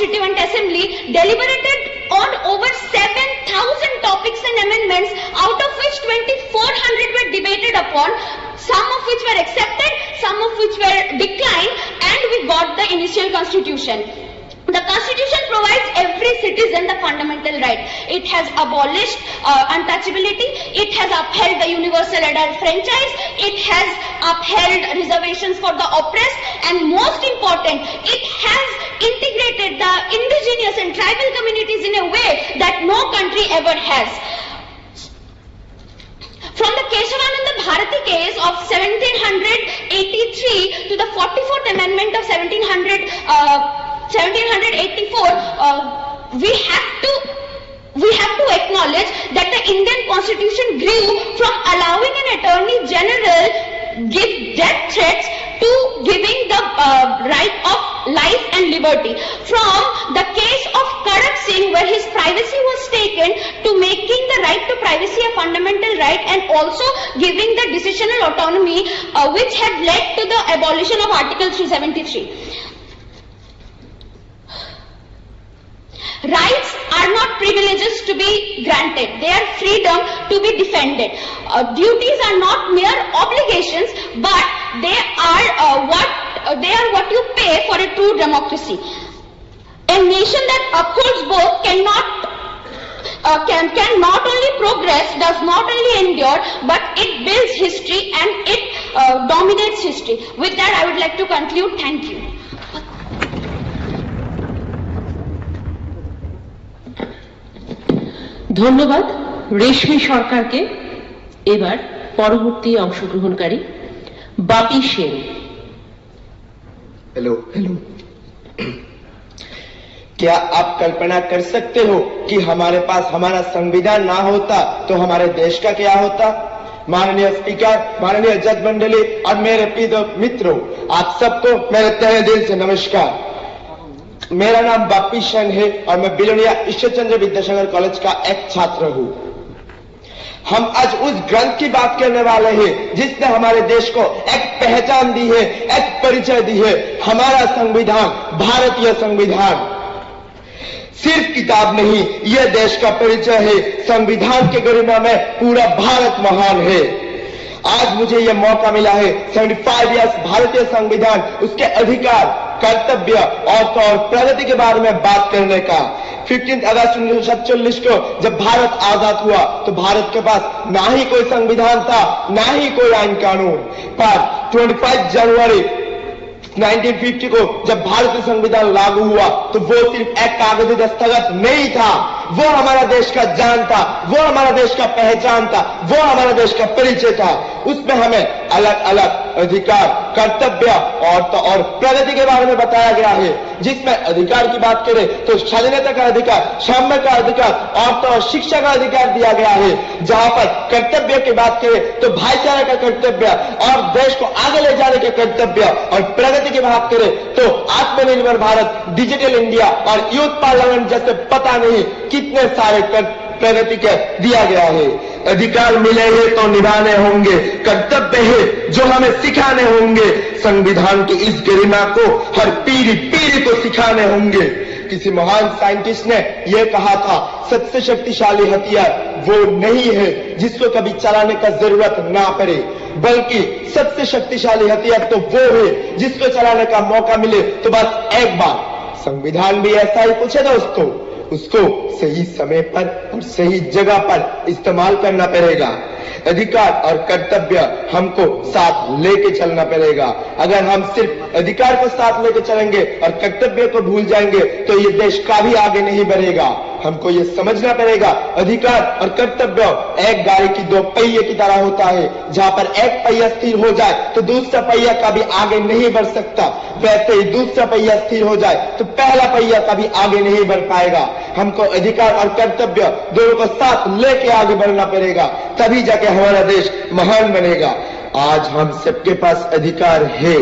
Constituent Assembly deliberated on over 7,000 topics and amendments, out of which 2,400 were debated upon, some of which were accepted, some of which were declined, and we got the initial constitution. The Constitution provides every citizen the fundamental right. It has abolished untouchability, it has upheld the universal adult franchise, it has upheld reservations for the oppressed, and most important, it has integrated the indigenous and tribal communities in a way that no country ever has. From the Keshavananda Bharati case of 1783 to the 44th Amendment of 1784, we have to acknowledge that the Indian Constitution grew from allowing an Attorney General give death threats to giving the right of life and liberty. From the case of Karak Singh, where his privacy was taken, to making the right to privacy a fundamental right, and also giving the decisional autonomy, which had led to the abolition of Article 373. Rights are not privileges to be granted, they are freedom to be defended. Duties are not mere obligations, but they are what you pay for a true democracy. A nation that upholds both can not only progress, does not only endure, but it builds history and it dominates history. With that, I would like to conclude. Thank you. ধন্যবাদ রেশমি সরকারকে। এবার পরবর্তী অংশগ্রহণকারী বাপি Sen. Hello क्या आप कल्पना कर सकते हो कि हमारे पास हमारा संविधान ना होता तो हमारे देश का क्या होता? माननीय स्पीकर, माननीय जज मंडली और मेरे प्रिय मित्रों, आप सबको मेरे तहे दिल से नमस्कार। मेरा नाम बापी सेन है और मैं बिलोनिया ईश्वर चंद्र विद्यासागर कॉलेज का एक छात्र हूं। हम आज उस ग्रंथ की बात करने वाले हैं जिसने हमारे देश को एक पहचान दी है, एक परिचय दी है। हमारा संविधान, भारतीय संविधान सिर्फ किताब नहीं, यह देश का परिचय है। संविधान के गरिमा में पूरा भारत महान है। आज मुझे यह मौका मिला है 75 इयर्स भारतीय संविधान, उसके अधिकार, कर्तव्य और प्रगति के बारे में बात करने का। 15 अगस्त 1947 को जब भारत आजाद हुआ तो भारत के पास ना ही कोई संविधान था, ना ही कोई आईन कानून। पर 25 जनवरी 1950 को जब भारतीय संविधान लागू हुआ तो वो सिर्फ एक कागजी दस्तखत नहीं था, वो हमारा देश का जान था, वो हमारा देश का पहचान था, वो हमारा देश का परिचय था। उसमें हमें अलग अलग अधिकार, कर्तव्य और प्रगति के बारे में बताया गया है। जिसमें अधिकार की बात करें तो स्वाधीनता का अधिकार, साम्य का अधिकार और शिक्षा का अधिकार दिया गया है। जहां पर कर्तव्य की बात करें तो भाईचारे का कर्तव्य और देश को आगे ले जाने के कर्तव्य, और प्रगति की बात करें तो आत्मनिर्भर भारत, डिजिटल इंडिया और यूथ पार्लियामेंट जैसे पता नहीं कितने सारे प्रगति के दिया गया है। अधिकार मिले हैं तो निभाने होंगे, कर्तव्य है जो हमें सिखाने होंगे। संविधान की इस गरिमा को हर पीढ़ी को सिखाने होंगे। किसी महान साइंटिस्ट ने यह कहा था, सबसे शक्तिशाली हथियार वो नहीं है जिसको कभी चलाने का जरूरत ना पड़े, बल्कि सबसे शक्तिशाली हथियार तो वो है जिसको चलाने का मौका मिले तो बस एक बार। संविधान भी ऐसा ही कुछ है दोस्तों, उसको सही समय पर और सही जगह पर इस्तेमाल करना पड़ेगा। अधिकार और कर्तव्य हमको साथ लेके चलना पड़ेगा। अगर हम सिर्फ अधिकार को साथ लेके चलेंगे और कर्तव्य को भूल जाएंगे तो ये देश कभी आगे नहीं बढ़ेगा। हमको ये समझना पड़ेगा, अधिकार और कर्तव्य एक गाड़ी की दो पहिए की तरह होता है। जहां पर एक पहिया स्थिर हो जाए तो दूसरा पहिया कभी आगे नहीं बढ़ सकता, वैसे ही दूसरा पहिया स्थिर हो जाए तो पहला पहिया कभी आगे नहीं बढ़ पाएगा। हमको अधिकार और कर्तव्य दोनों को साथ लेके आगे बढ़ना पड़ेगा, तभी जाके हमारा देश महान बनेगा। आज हम सबके पास अधिकार है,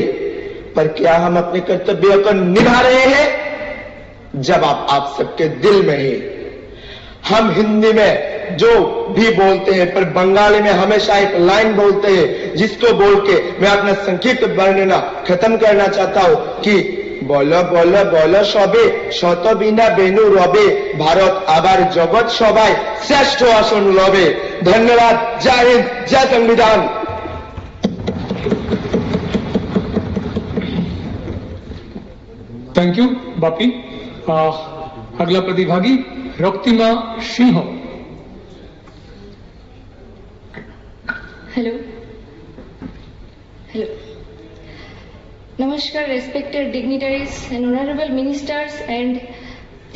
पर क्या हम अपने कर्तव्यों को निभा रहे हैं? जवाब आप सबके दिल में है। हम हिंदी में जो भी बोलते हैं, पर बंगाली में हमेशा एक लाइन बोलते हैं जिसको बोल के मैं अपना संक्षिप्त वर्णन खत्म करना चाहता हूं कि বল বল বল সবে শত বিনা বেনু রবে ভারত আবার জগৎ সবাই শ্রেষ্ঠ আসন লবে। ধন্যবাদ। জয় হিন্দ, জয় সংবিধান। Thank you Bapi. अगला प्रतिभागी रक्तिमा Singh. Hello. Hello. Namaskar, respected dignitaries and honorable ministers and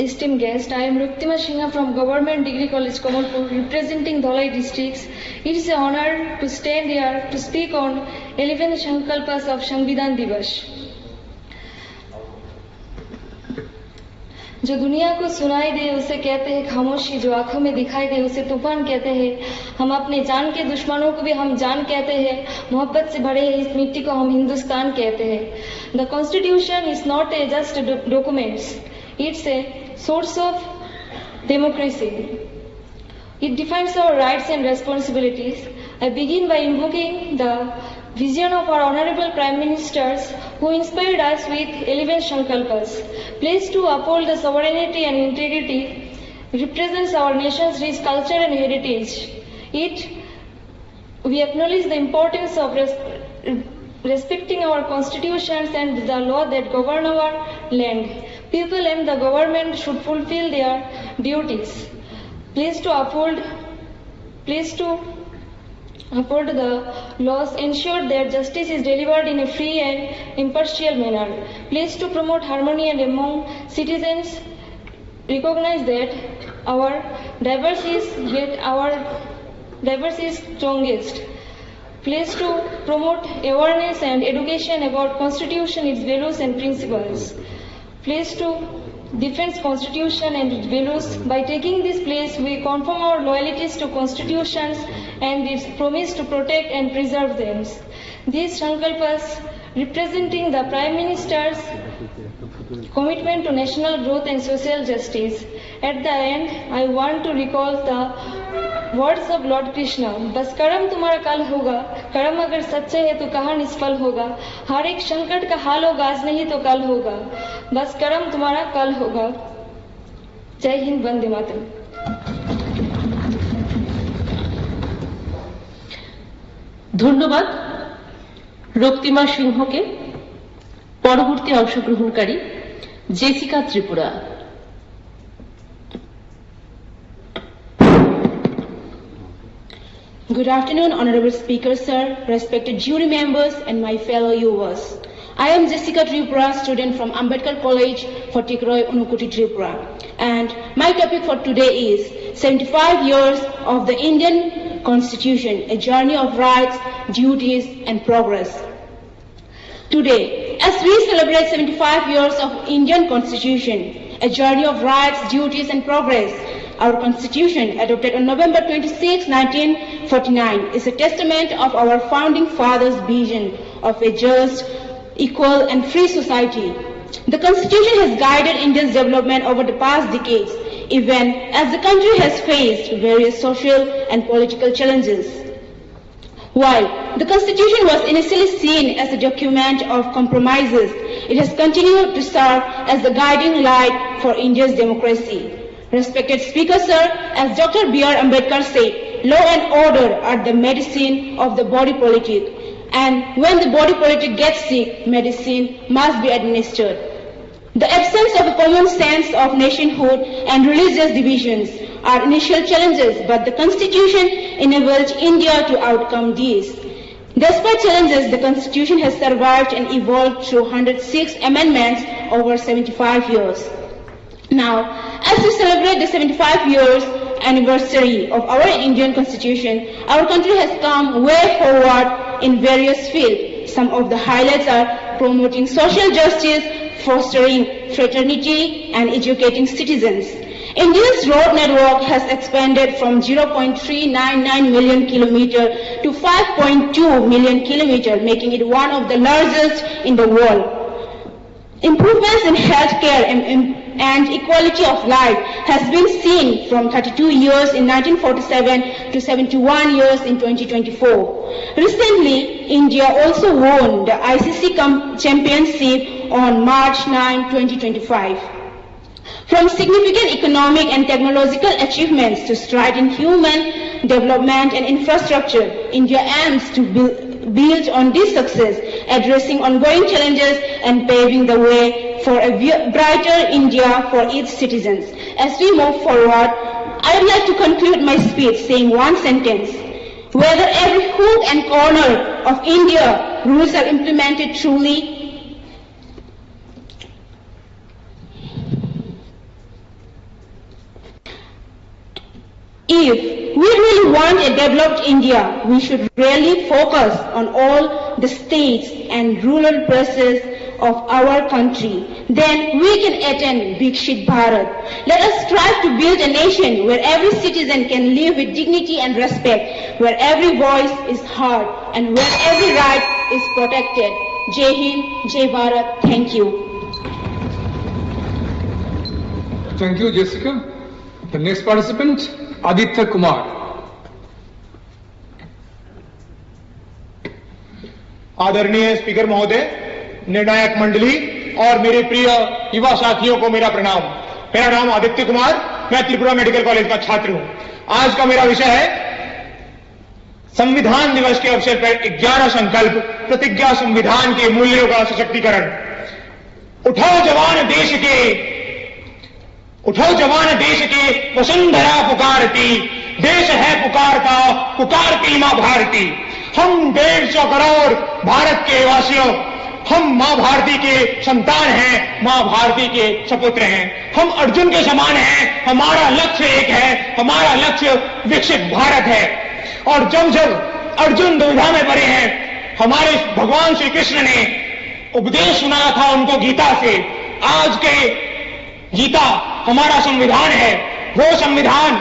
esteemed guests. I am Ruktima Singha from Government Degree College, Kamalpur, representing Dholai districts. It is an honor to stand here to speak on 11 Sankalpas of Samvidhan Divas. जो दुनिया को सुनाई दे उसे कहते हैं खामोशी, जो आंखों में दिखाई दे उसे तूफान कहते हैं। हम अपने जान के दुश्मनों को भी हम जान कहते हैं। मोहब्बत से भरे इस मिट्टी को हम हिंदुस्तान कहते हैं। The constitution is not a just documents, it's a source of democracy. It defines our rights and responsibilities. I begin by invoking the vision of our honorable Prime Ministers who inspired us with 11 Sankalpas. Pledge to uphold the sovereignty and integrity represents our nation's rich culture and heritage. We acknowledge the importance of respecting our constitutions and the law that govern our land. People and the government should fulfill their duties. Pledge to uphold the laws, ensure that justice is delivered in a free and impartial manner. Pledge to promote harmony and among citizens, recognize that our diverse is strongest. Pledge to promote awareness and education about Constitution, its values and principles. Pledge to defend Constitution and its values. By taking this pledge, we confirm our loyalties to constitutions and its promise to protect and preserve them. These Sankalpas representing the Prime Minister's commitment to national growth and social justice. At the end, I want to recall the words of Lord Krishna. बस कर्म तुम्हारा कल होगा, कर्म अगर सच्चे है तो कहाँ निष्फल होगा। हर एक संकट का हाल होगा, आज नहीं तो कल होगा। बस कर्म तुम्हारा कल होगा। जय हिंद, वंदे मातरम। ধন্যবাদ রক্তিমা সিংহকে। পরবর্তী অংশগ্রহণকারী Jessica Tripura. Good afternoon, Honorable Speaker, sir, respected jury members and my fellow viewers. I am Jessica Tripura, student from Ambedkar College, Phottikhoroy, Unukoti, Tripura. And my topic for today is 75 years of the Indian Constitution, a journey of rights, duties and progress. Today, as we celebrate 75 years of Indian Constitution, a journey of rights, duties and progress, our Constitution, adopted on November 26, 1949, is a testament of our founding fathers' vision of a just, equal and free society. The Constitution has guided India's development over the past decades, even as the country has faced various social and political challenges. While the Constitution was initially seen as a document of compromises, it has continued to serve as the guiding light for India's democracy. Respected Speaker, sir, as Dr. B.R. Ambedkar said, law and order are the medicine of the body politic. And when the body politic gets sick, medicine must be administered. The absence of a common sense of nationhood and religious divisions are initial challenges, but the Constitution enabled India to outcome these. Despite challenges, the Constitution has survived and evolved through 106 amendments over 75 years. Now, as we celebrate the 75 years anniversary of our Indian Constitution, our country has come way forward in various fields. Some of the highlights are promoting social justice, fostering fraternity, and educating citizens. India's road network has expanded from 0.399 million kilometers to 5.2 million kilometers, making it one of the largest in the world. Improvements in healthcare and equality of life has been seen from 32 years in 1947 to 71 years in 2024. Recently, India also won the ICC Championship on March 9, 2025. From significant economic and technological achievements to stride in human development and infrastructure, India aims to build on this success, addressing ongoing challenges and paving the way for a brighter India for its citizens. As we move forward, I would like to conclude my speech saying one sentence: whether every hook and corner of India rules are implemented truly, if we really want a developed India, we should really focus on all the states and rural places of our country. Then we can attain Vikshit Bharat. Let us strive to build a nation where every citizen can live with dignity and respect, where every voice is heard, and where every right is protected. Jai Hind, Jai Bharat. Thank you. Thank you, Jessica. The next participant, Aditya Kumar. आदरणीय speaker महोदय, निर्णायक मंडली और मेरे प्रिय युवा साथियों को मेरा प्रणाम। मेरा नाम आदित्य कुमार, मैं त्रिपुरा मेडिकल कॉलेज का छात्र हूं। आज का मेरा विषय है संविधान दिवस के अवसर पर 11 संकल्प, प्रतिज्ञा संविधान के मूल्यों का सशक्तिकरण। उठाओ जवान देश के वसुंधरा पुकारती, देश है पुकारता, पुकारती मां भारती। हम 150 करोड़ भारत के वासियों, हम मां भारती के संतान हैं, मां भारती के सपुत्र हैं। हम अर्जुन के समान हैं, हमारा लक्ष्य एक है, हमारा लक्ष्य विकसित भारत है। और जब जब अर्जुन दुविधा में पड़े हैं, हमारे भगवान श्री कृष्ण ने उपदेश सुनाया था उनको गीता से। आज के गीता हमारा संविधान है, वो संविधान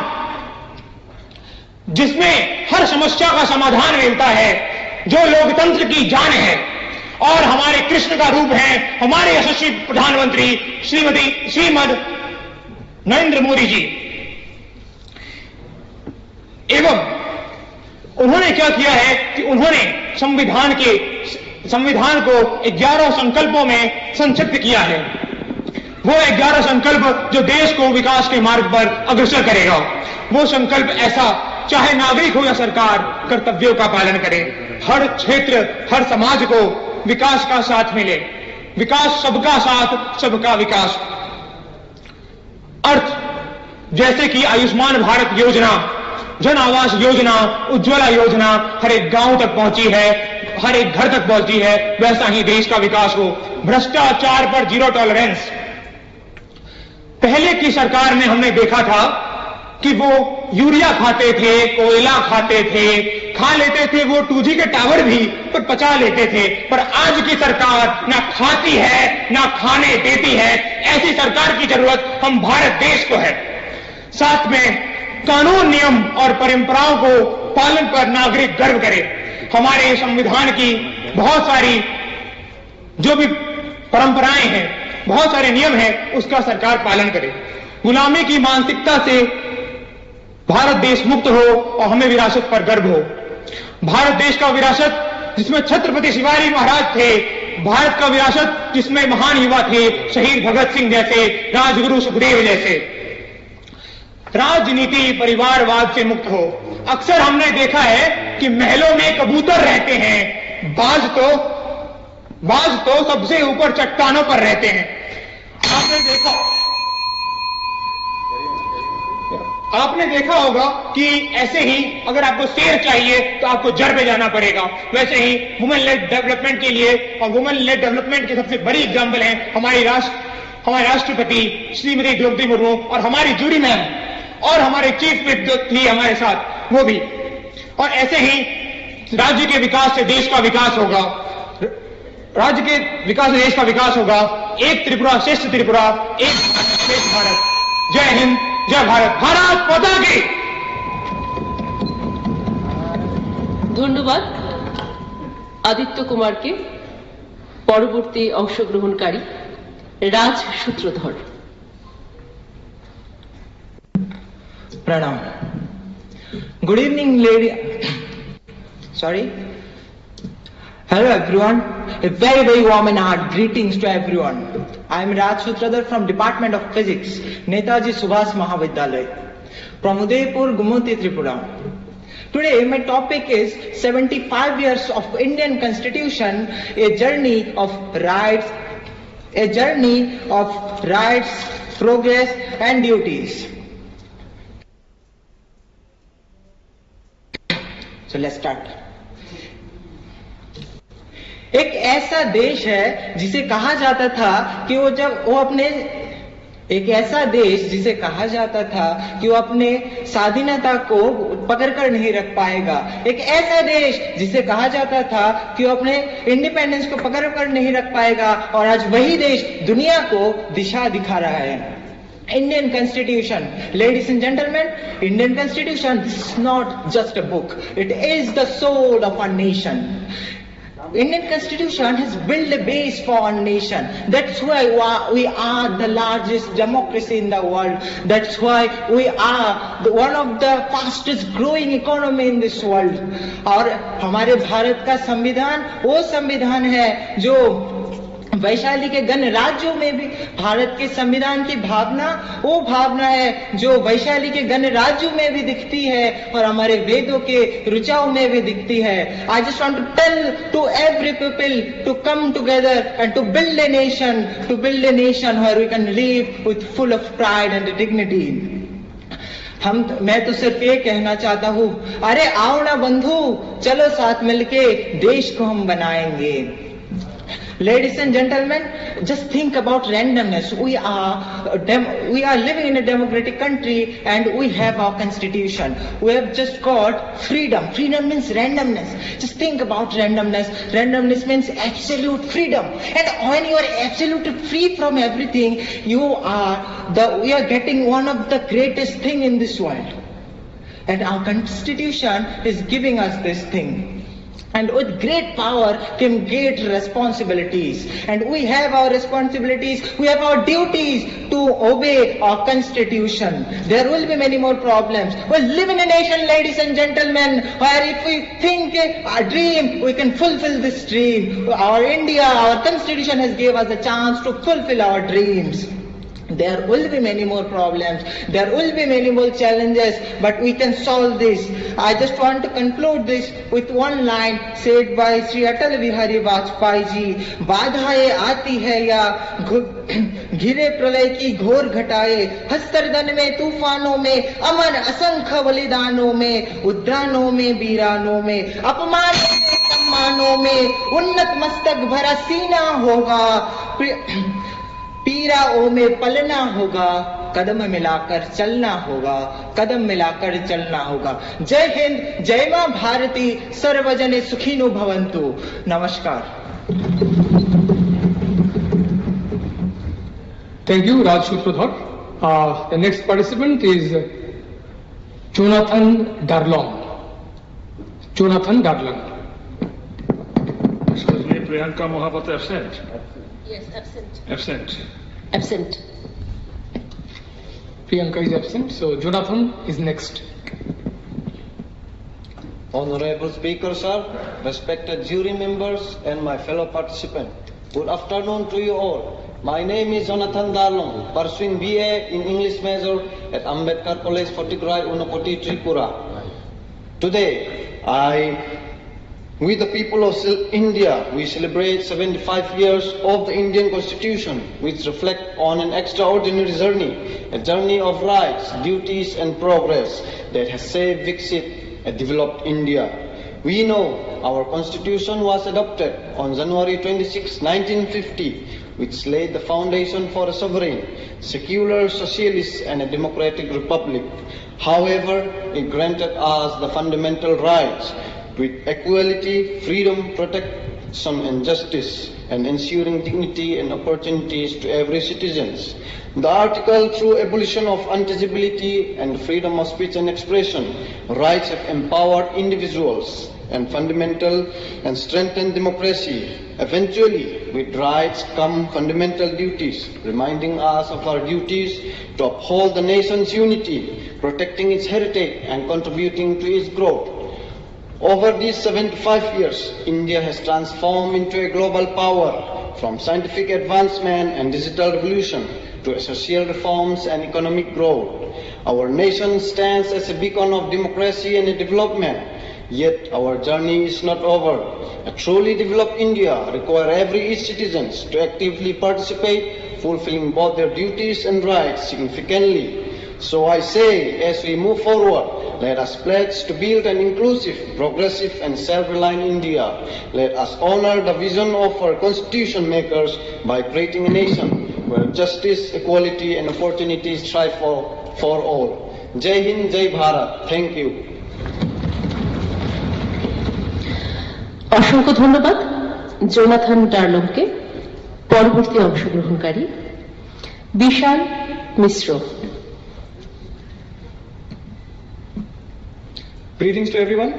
जिसमें हर समस्या का समाधान मिलता है, जो लोकतंत्र की जान है। और हमारे कृष्ण का रूप है हमारे यशस्वी प्रधानमंत्री श्रीमद नरेंद्र मोदी जी। एवं उन्होंने क्या किया है कि उन्होंने संविधान को 11 संकल्पों में संक्षिप्त किया है। वो 11 संकल्प जो देश को विकास के मार्ग पर अग्रसर करेगा। वो संकल्प ऐसा, चाहे नागरिक हो या सरकार, कर्तव्यों का पालन करे, हर क्षेत्र, हर समाज को विकास का साथ मिले। विकास सबका साथ, सबका विकास। अर्थ जैसे कि आयुष्मान भारत योजना, जन आवास योजना, उज्ज्वला योजना हर एक गांव तक पहुंची है, हर एक घर तक पहुंची है, वैसा ही देश का विकास हो। भ्रष्टाचार पर जीरो टॉलरेंस। पहले की सरकार में हमने देखा था कि वो यूरिया खाते थे, कोयला खाते थे, खा लेते थे वो 2G के टावर भी, पर पचा लेते थे। पर आज की सरकार ना खाती है ना खाने देती है। ऐसी सरकार की जरूरत हम भारत देश को है। साथ में कानून, नियम और परंपराओं को पालन पर नागरिक गर्व करे। हमारे संविधान की बहुत सारी जो भी परंपराएं हैं, बहुत सारे नियम हैं, उसका सरकार पालन करे। गुलामी की मानसिकता से भारत देश मुक्त हो और हमें विरासत पर गर्व हो। भारत देश का विरासत जिसमें छत्रपति शिवाजी महाराज थे, भारत का विरासत जिसमें महान युवा थे, शहीद भगत सिंह जैसे, राजगुरु सुखदेव जैसे। राजनीति परिवारवाद से मुक्त हो। अक्सर हमने देखा है कि महलों में कबूतर रहते हैं, बाज तो सबसे ऊपर चट्टानों पर रहते हैं। आपने देखा होगा कि ऐसे ही अगर आपको शेर चाहिए तो आपको जड़ पे जाना पड़ेगा। वैसे ही वुमेन लेड डेवलपमेंट के लिए, और वुमेन लेड डेवलपमेंट की सबसे बड़ी एग्जाम्पल है हमारे राष्ट्रपति श्रीमती द्रौपदी मुर्मू और हमारी जूरी मैम और हमारे चीफ विप जो थी हमारे साथ, वो भी। और ऐसे ही राज्य के विकास से देश का विकास होगा, राज्य के विकास से देश का विकास होगा। एक त्रिपुरा श्रेष्ठ त्रिपुरा, एक श्रेष्ठ भारत। जय हिंद, जय भारत, भारत माता की। ধন্যবাদ আদিত্য কুমারকে। পরবর্তী অংশগ্রহণকারী রাজ সূত্রধর। Pranam. Good evening, lady. Sorry. Hello everyone. a very, very warm and heart greetings to everyone. I am Raj Sutradhar from Department of Physics, Netaji Subhas Mahavidyalaya, from Udaipur, Gumoti, Tripura. Today my topic is 75 years of Indian Constitution, a journey of rights, progress and duties. So let's start. एक ऐसा देश है जिसे कहा जाता था कि वो अपने स्वाधीनता को पकड़कर नहीं रख पाएगा। एक ऐसा देश जिसे कहा जाता था कि वो अपने इंडिपेंडेंस को पकड़कर नहीं रख पाएगा, और आज वही देश दुनिया को दिशा दिखा रहा है। Indian Constitution, ladies and gentlemen, Indian Constitution is not just a book, it is the soul of our nation. Indian Constitution has built a base for our nation. That's why we are the largest democracy in the world. That's why we are one of the fastest growing economy in this world. और हमारे भारत का संविधान वो संविधान है जो वैशाली के गणराज्यों में भी, भारत के संविधान की भावना वो भावना है जो वैशाली के गणराज्यों में भी दिखती है और हमारे वेदों के ऋचाओं में भी दिखती है। I just want to tell to every people to come together and to build a nation where we can live with full of pride and dignity. मैं तो सिर्फ ये कहना चाहता हूँ, अरे आओ ना बंधु, चलो साथ मिलके देश को हम बनाएंगे। Ladies and gentlemen, just think about randomness. We are living in a democratic country and we have our constitution. We have just got freedom. Freedom means randomness. Just think about randomness. Randomness means absolute freedom. And when you are absolutely free from everything, we are getting one of the greatest thing in this world. And our constitution is giving us this thing. And with great power came great responsibilities. And we have our responsibilities, we have our duties to obey our constitution. There will be many more problems. We live in a nation, ladies and gentlemen, where if we think a dream, we can fulfill this dream. Our India, our constitution has gave us a chance to fulfill our dreams. There will be many more problems, there will be many more challenges, but we can solve this. I just want to conclude this with one line said by Sri Atal Bihari Vajpayee ji, बाधाएं आती है या घिरे प्रलय की घोर घटाए, हस्तरदन में तूफानों में, अमर असंख्य बलिदानों में, उद्यानों में वीरानों में, अपमानों में सम्मानों में, उन्नत मस्तक भरा सीना होगा, पीराओं में पलना होगा, कदम मिलाकर चलना होगा। जय हिंद, जय मां भारती, सर्वजने सुखिनो भवन्तु। नमस्कार। Thank you, Raj Sutradhar. The next participant is Jonathan Darlong. Excuse me, Priyanka Mohabbat absent? Yes, absent. Absent. Priyanka is absent, so Jonathan is next. Honorable Speaker, sir, respected jury members and my fellow participants, good afternoon to you all. My name is Jonathan Darlong, pursuing BA in English major at Ambedkar College, Phottigrai, Unakoti, Tripura. Today, we the people of India, we celebrate 75 years of the Indian Constitution, which reflect on an extraordinary journey, a journey of rights, duties and progress that has saved, Viksit, and developed India. We know our Constitution was adopted on January 26, 1950, which laid the foundation for a sovereign, secular, socialist and a democratic republic. However, it granted us the fundamental rights with equality, freedom, protection and justice, and ensuring dignity and opportunities to every citizen. The article, through abolition of untouchability and freedom of speech and expression, rights have empowered individuals and fundamental and strengthened democracy. Eventually, with rights come fundamental duties, reminding us of our duties to uphold the nation's unity, protecting its heritage and contributing to its growth. Over these 75 years, India has transformed into a global power, from scientific advancement and digital revolution to social reforms and economic growth. Our nation stands as a beacon of democracy and development. Yet our journey is not over. A truly developed India requires every citizen to actively participate, fulfilling both their duties and rights significantly. So I say, as we move forward, let us pledge to build an inclusive, progressive and self-reliant India. Let us honor the vision of our constitution makers by creating a nation where justice, equality and opportunities thrive for all. Jai Hind, Jai Bharat. Thank you. অসংখ্য ধন্যবাদ Jonathan ডারলমকে। পরবর্তী অংশগ্রহণকারী বিশাল মিশ্র। Greetings to everyone.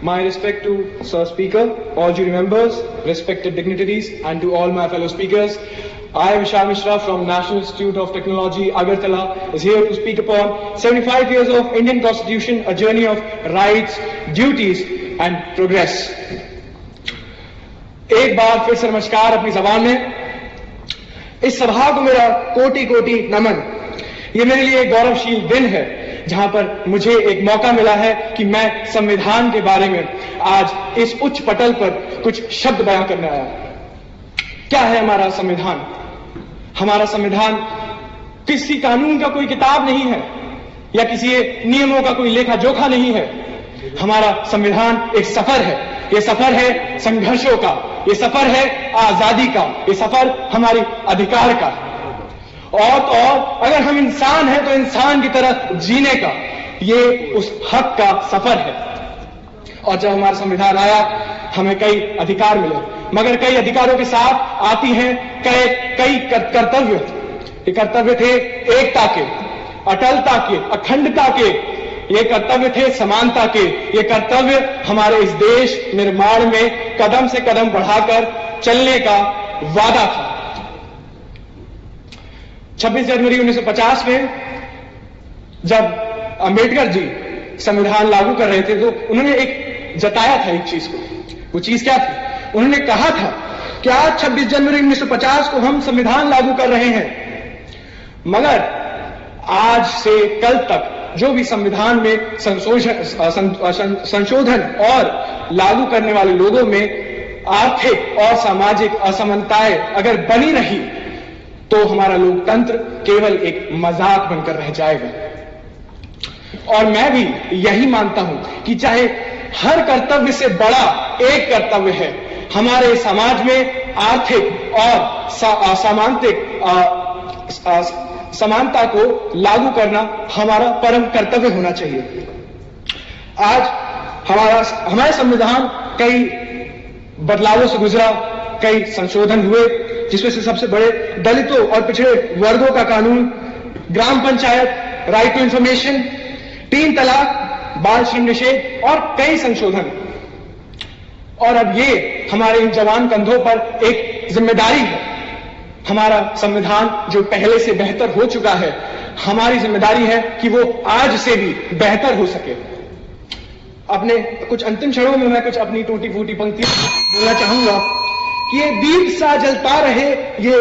My respect to Sir Speaker, all jury members, respected dignitaries, and to all my fellow speakers. I, Vishal Mishra from National Institute of Technology, Agartala, is here to speak upon 75 years of Indian Constitution, a journey of rights, duties, and progress. एक बार फिर से नमस्कार अपनी जबान में। इस सभा को मेरा कोटि कोटि नमन। ये मेरे लिए एक गौरवशील दिन है जहां पर मुझे एक मौका मिला है कि मैं संविधान के बारे में आज इस उच्च पटल पर कुछ शब्द बयां करने आया। क्या है हमारा संविधान? हमारा संविधान किसी कानून का कोई किताब नहीं है या किसी नियमों का कोई लेखा जोखा नहीं है। हमारा संविधान एक सफर है। ये सफर है संघर्षों का, ये सफर है आजादी का, ये सफर हमारी अधिकार का। और अगर हम इंसान हैं तो इंसान की तरह जीने का ये उस हक का सफर है। और जब हमारा संविधान आया हमें कई अधिकार मिले, मगर कई अधिकारों के साथ आती हैं कई कर्तव्य। ये कर्तव्य थे एकता के, अटलता के, अखंडता के, ये कर्तव्य थे समानता के। ये कर्तव्य हमारे इस देश निर्माण में कदम से कदम बढ़ाकर चलने का वादा था। 26 जनवरी 1950 में जब अंबेडकर जी संविधान लागू कर रहे थे तो उन्होंने एक जताया था एक चीज को। वो चीज क्या थी? उन्होंने कहा था कि आज 26 जनवरी 1950 को हम संविधान लागू कर रहे हैं, मगर आज से कल तक जो भी संविधान में संशोधन और लागू करने वाले लोगों में आर्थिक और सामाजिक असमानताएं अगर बनी रही तो हमारा लोकतंत्र केवल एक मजाक बनकर रह जाएगा। और मैं भी यही मानता हूं कि चाहे हर कर्तव्य से बड़ा एक कर्तव्य है हमारे समाज में आर्थिक और समानता को लागू करना हमारा परम कर्तव्य होना चाहिए। आज हमारे संविधान कई बदलावों से गुजरा, कई संशोधन हुए, जिसमें से सबसे बड़े दलितों और पिछड़े वर्गों का कानून, ग्राम पंचायत, राइट टू इंफॉर्मेशन, 3 तलाक, बाल श्रम निषेध और कई संशोधन। और अब ये हमारे इन जवान कंधों पर एक जिम्मेदारी है। हमारा संविधान जो पहले से बेहतर हो चुका है, हमारी जिम्मेदारी है कि वो आज से भी बेहतर हो सके। अपने कुछ अंतिम क्षणों में मैं कुछ अपनी टूटी फूटी पंक्ति बोलना चाहूंगा कि ये दीप सा जलता रहे, ये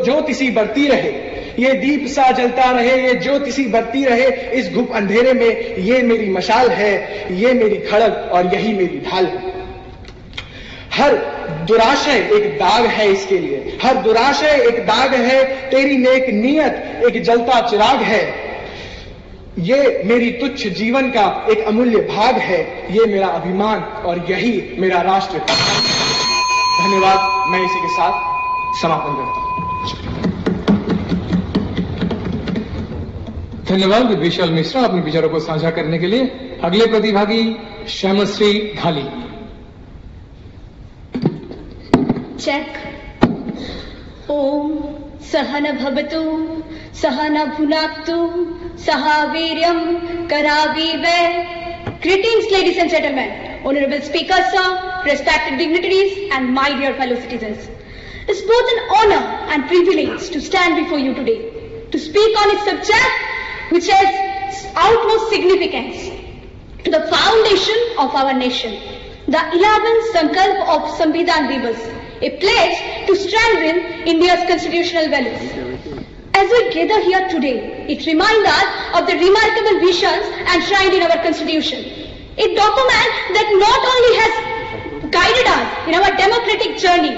ज्योति सी बढ़ती रहे, ये दीप सा जलता रहे, ये ज्योति सी बढ़ती रहे, इस घुप अंधेरे में ये मेरी मशाल है, ये मेरी खड़ग और यही मेरी ढाल है। हर दुराशय एक दाग है इसके लिए, हर दुराशय एक दाग है, तेरी नेक नियत एक जलता चिराग है, ये मेरी तुच्छ जीवन का एक अमूल्य भाग है, ये मेरा अभिमान और यही मेरा राष्ट्र का धन्यवाद। मैं इसी के साथ समापन करता हूं। धन्यवाद विशाल मिश्रा अपने विचारों को साझा करने के लिए। अगले प्रतिभागी श्यामश्री ढाली। चेक। ओम सहन भवतु सहन भुनाक्तु सह वीर्यं करावीवै। Greetings, ladies and gentlemen, honorable speaker, sir, respected dignitaries, and my dear fellow citizens. It's both an honor and privilege to stand before you today to speak on a subject which has utmost significance. the foundation of our nation, the 11th Sankalp of Samvidhan Divas, a pledge to strengthen India's constitutional values. As we gather here today, it reminds us of the remarkable visions enshrined in our constitution. A document that not only has guided us in our democratic journey,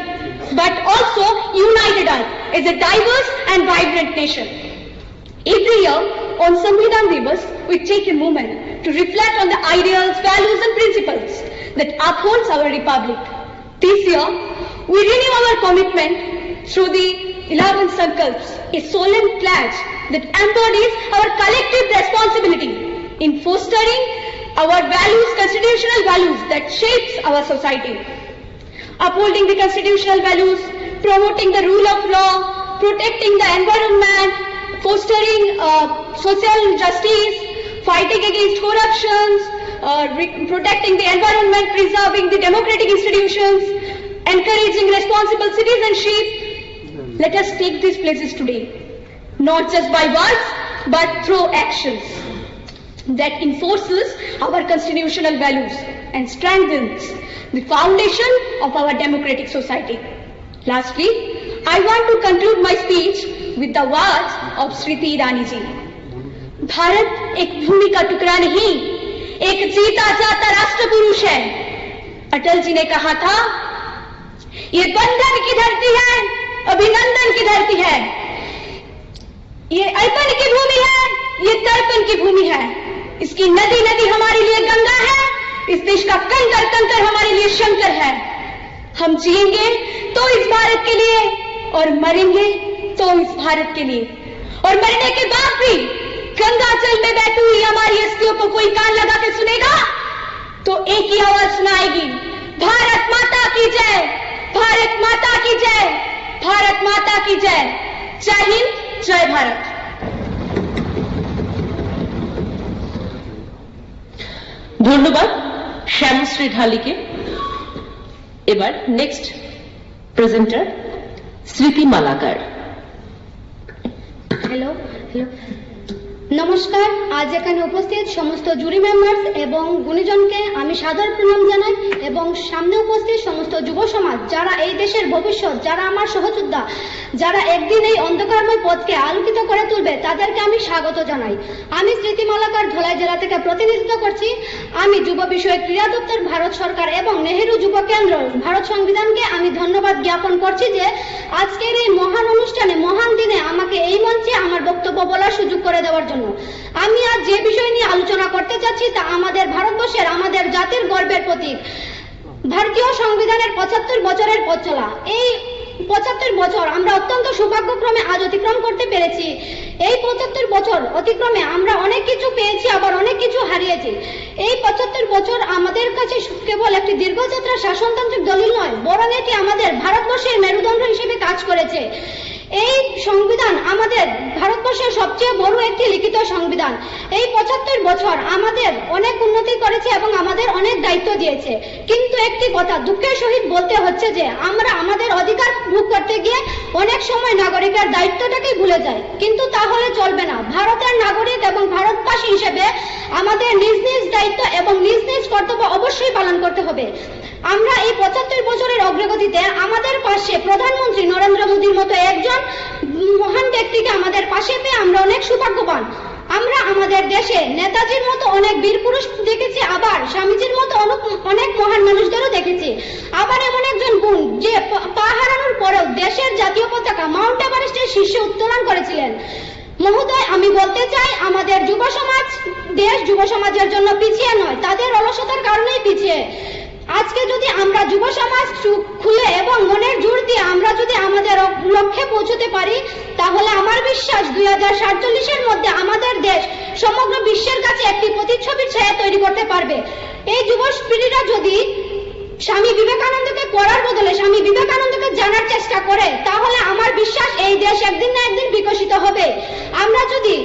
but also united us as a diverse and vibrant nation. Every year on Samvidhan Divas, we take a moment to reflect on the ideals, values and principles that upholds our republic. This year, we renew our commitment through the 11th Sankalps, a solemn pledge that embodies our collective responsibility in fostering our values, constitutional values that shapes our society. Upholding the constitutional values, promoting the rule of law, protecting the environment, fostering social justice, fighting against corruption, protecting the environment, preserving the democratic institutions, encouraging responsible citizenship. Let us take these pledges today, not just by words, but through actions that enforces our constitutional values and strengthens the foundation of our democratic society. Lastly, I want to conclude my speech with the words of Smriti Irani ji. Bharat एक भूमि का टुकड़ा नहीं, एक जीता जाता राष्ट्र पुरुष है। अटल जी ने कहा था, ये बंधन की धरती है, अभिनंदन की धरती है, ये अर्पण की भूमि है, ये तर्पण की भूमि है। इसकी नदी नदी हमारे लिए गंगा है, इस देश का कंकर कंकर हमारे लिए शंकर है। हम जिएंगे तो इस भारत के लिए और मरेंगे तो इस भारत के लिए, और मरने के बाद भी गंगा जल में बैठी हुई हमारी अस्थियों को कोई कान लगा के सुनेगा तो एक ही आवाज सुनाएगी, भारत माता की जय, भारत माता की जय, भारत माता की जय। जय हिंद, जय भारत। ধন্যবাদ শ্যামশ্রী ঢালিকে। এবার নেক্সট প্রেজেন্টার স্মৃতি মালাকার। হ্যালো নমস্কার। আজ এখানে উপস্থিত সমস্ত জুরি মেম্বার্স এবং গুণীজনকে আমি সাদর প্রণাম জানাই, এবং সামনে উপস্থিত সমস্ত যুব সমাজ, যারা এই দেশের ভবিষ্যৎ, যারা আমার সহযোদ্ধা, যারা একদিন এই অন্ধকারময় পথকে আলোকিত করে তুলবে, তাদেরকে আমি স্বাগত জানাই। আমি স্মৃতি মালাকার ধলাই জেলা থেকে প্রতিনিধিত্ব করছি। আমি যুব বিষয়ক ক্রীড়া দপ্তর, ভারত সরকার এবং নেহেরু যুব কেন্দ্র, ভারত সংবিধানকে আমি ধন্যবাদ জ্ঞাপন করছি যে আজকের এই মহান অনুষ্ঠানে, মহান দিনে আমাকে এই মঞ্চে আমার বক্তব্য বলার সুযোগ করে দেওয়ার জন্য। আমি আজ যে বিষয় নিয়ে আলোচনা করতে যাচ্ছি তা আমাদের ভারতবর্ষের, আমাদের জাতির গর্বের প্রতীক, ভারতীয় সংবিধানের 75 বছরের পথ চলা। এই 75 বছর আমরা অত্যন্ত সৌভাগ্যক্রমে আজ অতিক্রম করতে পেরেছি। এই 75 বছর অতিক্রমে আমরা অনেক কিছু পেয়েছি, আবার অনেক কিছু হারিয়েছি। এই 75 বছর আমাদের কাছে কেবল একটি দীর্ঘযাত্রা শাসনতান্ত্রিক দলিল নয়, বরং এটি আমাদের ভারতবর্ষের মেরুদণ্ড হিসেবে কাজ করেছে। এই সংবিধান আমাদের ভারতবর্ষের সবচেয়ে বড় একটি লিখিত সংবিধান। এই 75 বছর আমাদের অনেক উন্নতি করেছে এবং আমাদের অনেক দায়িত্ব দিয়েছে। কিন্তু একটি কথা দুঃখের সহিত বলতে হচ্ছে যে আমরা আমাদের অধিকার ভোগ করতে গিয়ে অনেক সময় নাগরিকের দায়িত্বটাকেই ভুলে যাই। কিন্তু তাহলে চলবে না। ভারতের নাগরিক এবং ভারতবাসী হিসেবে আমাদের নিজ নিজ দায়িত্ব এবং নিজ নিজ কর্তব্য অবশ্যই পালন করতে হবে। আমরা এই 75 বছরের অগ্রগতিতে আমাদের পাশে প্রধানমন্ত্রী নরেন্দ্র মোদীর মতো একজন মহান ব্যক্তিকে আমাদের পাশে পেয়ে আমরা অনেক সৌভাগ্যবান। আমরা আমাদের দেশে নেতাজির মতো অনেক বীর পুরুষ দেখেছি, আবার স্বামীজির মতো অনেক মহান মানুষদেরও দেখেছি। আবার এমন একজন গুণ যে পা হারানোর পরেও দেশের জাতীয় পতাকা মাউন্ট এভারেস্টের শীর্ষে উত্তোলন করেছিলেন। মহোদয়, আমি বলতে চাই আমাদের যুব সমাজ, দেশ যুব সমাজের জন্য পিছিয়ে নয়, তাদের অলসতার কারণেই পিছিয়ে। আজকে যদি আমরা যুব সমাজ খুলে এবং মনের জোর দিয়ে আমরা যদি আমাদের লক্ষ্যে পৌঁছতে পারি, তাহলে আমার বিশ্বাস 2047-এর মধ্যে আমাদের দেশ সমগ্র বিশ্বের কাছে একটি প্রতিচ্ছবির ছায়া তৈরি করতে পারবে। এই যুব পিঢ়িরা যদি স্বামী বিবেকানন্দকে পড়ার বদলে স্বামী বিবেকানন্দকে জানার চেষ্টা করে, তাহলে আমার বিশ্বাস এই দেশ একদিন না একদিন বিকশিত হবে। আমরা যদি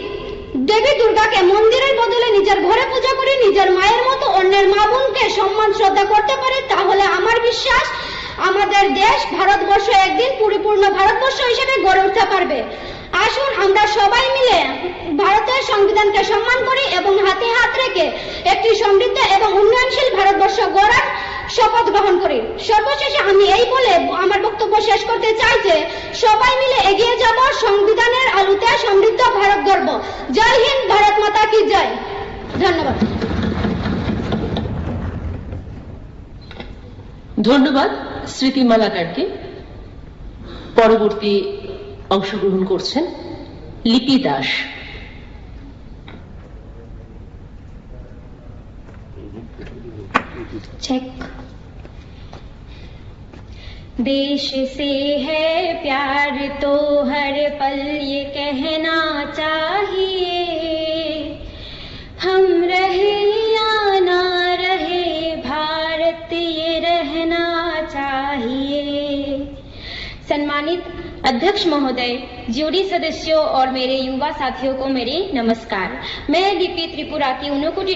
দেবী দুর্গাকে মন্দিরের বদলে নিজের ঘরে পূজা করি, নিজের মায়ের মতো অন্যের মা বোনকে সম্মান শ্রদ্ধা করতে পারি, তাহলে আমার বিশ্বাস আমাদের দেশ ভারতবর্ষ একদিন পরিপূর্ণ ভারতবর্ষ হিসেবে গড়ে উঠতে পারবে। আসুন আমরা সবাই মিলে ভারতের সংবিধানকে সম্মান করি এবং হাতে হাত রেখে একটি সমৃদ্ধ এবং উন্নয়নশীল ভারতবর্ষ গড়ার শপথ গ্রহণ করি। সর্বশেষে আমি এই বলে আমার বক্তব্য শেষ করতে চাই যে সবাই মিলে এগিয়ে যাব, সংবিধানের আলোতে সমৃদ্ধ ভারত গড়ব। জয় হিন্দ, ভারত মাতা কি জয়। ধন্যবাদ। ধন্যবাদ স্মৃতি মালাকারকে। পরবর্তী অংশগ্রহণ করছেন লিপি দাস। चेक। देश से है प्यार तो हर पल ये कहना चाहिए, हम रहे या ना रहे भारत ये रहना चाहिए। सम्मानित अध्यक्ष महोदय, ज्यूरी सदस्यों और मेरे युवा साथियों को मेरे नमस्कार। मैं लिपि त्रिपुरा की ऊनकोटी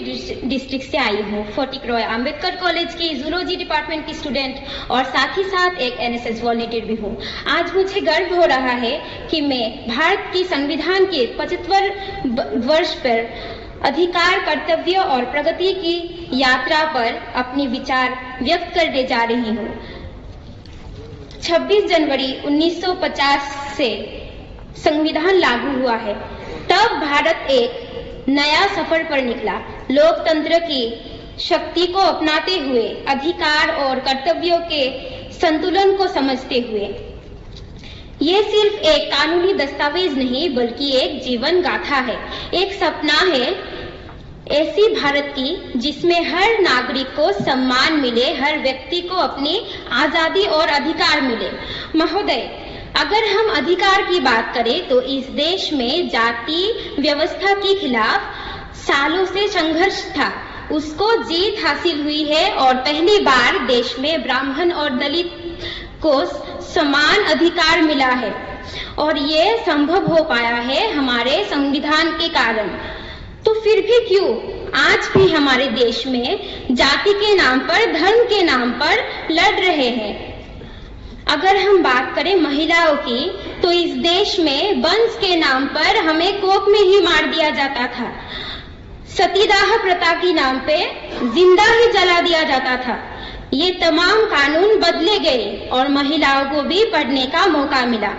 डिस्ट्रिक्ट से आई हूँ। फोर्टिक रॉय आम्बेडकर कॉलेज की जूलॉजी डिपार्टमेंट की स्टूडेंट और साथ ही साथ एक एनएसएस वॉलंटियर भी हूँ। आज मुझे गर्व हो रहा है कि मैं भारत की संविधान के 75 वर्ष पर अधिकार, कर्तव्य और प्रगति की यात्रा पर अपनी विचार व्यक्त करने जा रही हूँ। 26 जनवरी 1950 से संविधान लागू हुआ है। तब भारत एक नया सफर पर निकला। लोकतंत्र की शक्ति को अपनाते हुए, अधिकार और कर्तव्यों के संतुलन को समझते हुए। ये सिर्फ एक कानूनी दस्तावेज नहीं बल्कि एक जीवन गाथा है, एक सपना है ऐसी भारत की जिसमें हर नागरिक को सम्मान मिले, हर व्यक्ति को अपनी आजादी और अधिकार मिले। महोदय, अगर हम अधिकार की बात करें तो इस देश में जाति व्यवस्था के खिलाफ सालों से संघर्ष था, उसको जीत हासिल हुई है और पहली बार देश में ब्राह्मण और दलित को समान अधिकार मिला है और ये संभव हो पाया है हमारे संविधान के कारण। तो फिर भी क्यों आज भी हमारे देश में जाति के नाम पर, धर्म के नाम पर लड़ रहे हैं। अगर हम बात करें महिलाओं की तो इस देश में वंश के नाम पर हमें कोख में ही मार दिया जाता था, सतीदाह प्रथा के नाम पे जिंदा ही जला दिया जाता था। ये तमाम कानून बदले गए और महिलाओं को भी पढ़ने का मौका मिला।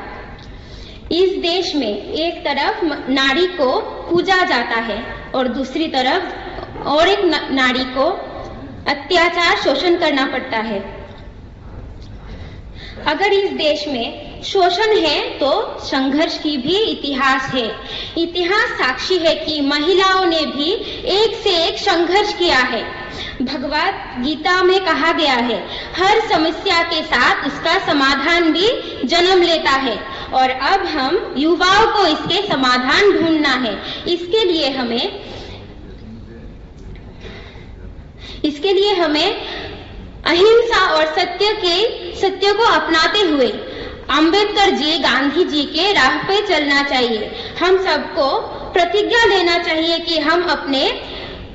इस देश में एक तरफ नारी को पूजा जाता है और दूसरी तरफ और एक नारी को अत्याचार, शोषण करना पड़ता है। अगर इस देश में शोषण है तो संघर्ष की भी इतिहास है। इतिहास साक्षी है कि महिलाओं ने भी एक से एक संघर्ष किया है। भगवद गीता में कहा गया है, हर समस्या के साथ उसका समाधान भी जन्म लेता है और अब हम युवाओं को इसके समाधान ढूंढना है। इसके लिए हमें अहिंसा और सत्य को अपनाते हुए अंबेडकर जी, गांधी जी के राह पे चलना चाहिए। हम सबको प्रतिज्ञा लेना चाहिए कि हम अपने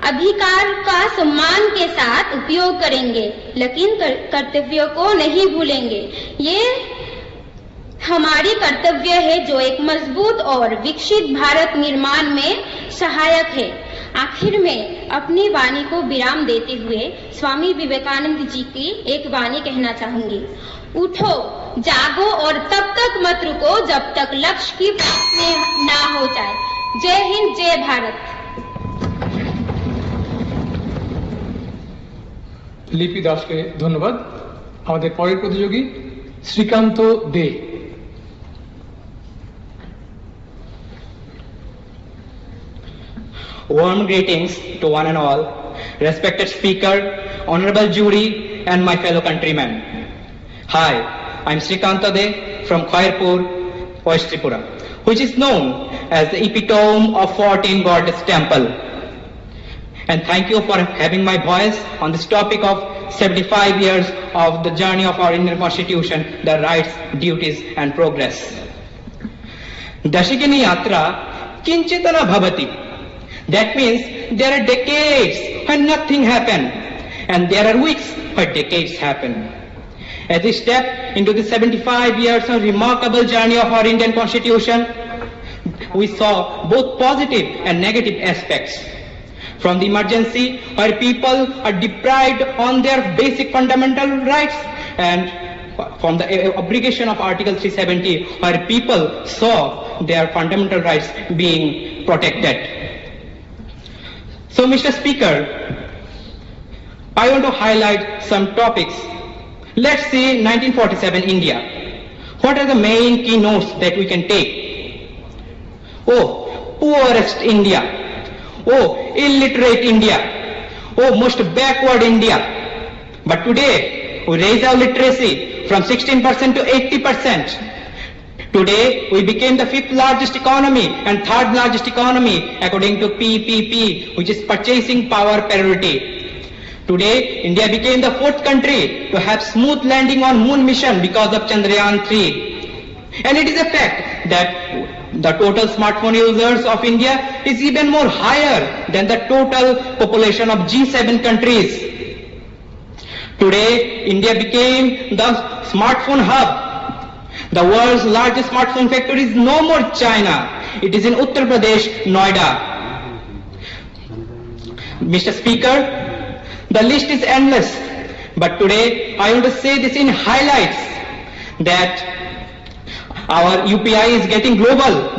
अधिकार का सम्मान के साथ उपयोग करेंगे, लेकिन कर्तव्यों को नहीं भूलेंगे। ये हमारी कर्तव्य है जो एक मजबूत और विकसित भारत निर्माण में सहायक है। आखिर में अपनी वाणी को विराम देते हुए स्वामी विवेकानंद जी की एक वाणी कहना चाहूंगी, उठो, जागो और तब तक मत रुको जब तक लक्ष्य की प्राप्ति ना हो जाए। जय हिंद, जय भारत। লিপি দাসকে ধন্যবাদ। আমাদের পরের প্রতিযোগী শ্রীকান্ত দে। Warm greetings to one and all, respected speaker, honorable jury, and my fellow countrymen. Hi, I'm Srikanta De from Khairpur, West Tripura, which is known as the epitome of 14 goddess temple. And thank you for having my voice on this topic of 75 years of the journey of our Indian Constitution, the rights, duties, and progress. Dashikini Yatra Kinchitana Bhavati. That means there are decades when nothing happened, and there are weeks where decades happen. As we step into the 75 years of remarkable journey of our Indian Constitution, we saw both positive and negative aspects. From the emergency, where people are deprived on their basic fundamental rights, and from the abrogation of Article 370, where people saw their fundamental rights being protected. So, Mr. Speaker, I want to highlight some topics. Let's see 1947 India. What are the main keynotes that we can take? Oh, poorest India. Oh, illiterate India. Oh, most backward India. But today, we raise our literacy from 16% to 80%. Today, we became the 5th largest economy and 3rd largest economy according to PPP, which is Purchasing Power Parity. Today, India became the 4th country to have smooth landing on moon mission because of Chandrayaan 3. And it is a fact that the total smartphone users of India is even more higher than the total population of G7 countries. Today, India became the smartphone hub. The world's largest smartphone factory is no more China. It is in Uttar Pradesh, Noida. Mr. Speaker, the list is endless. But today, I want to say this in highlights that our UPI is getting global.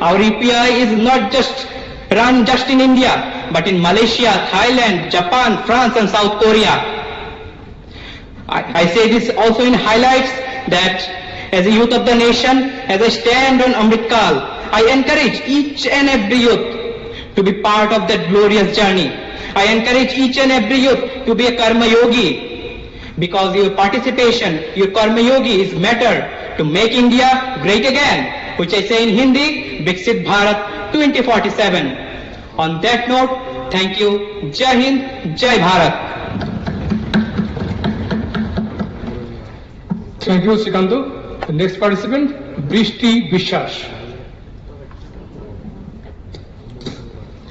Our UPI is not just run just in India, but in Malaysia, Thailand, Japan, France and South Korea. I say this also in highlights that as a youth of the nation, as I stand on Amrit Kal, I encourage each and every youth to be part of that glorious journey. I encourage each and every youth to be a Karma Yogi, because your participation, your Karma Yogi is matter to make India great again, which I say in Hindi, Viksit Bharat 2047. On that note, thank you. Jai Hind, Jai Bharat. Thank you, Sikando. The next participant, Brishti Vishas.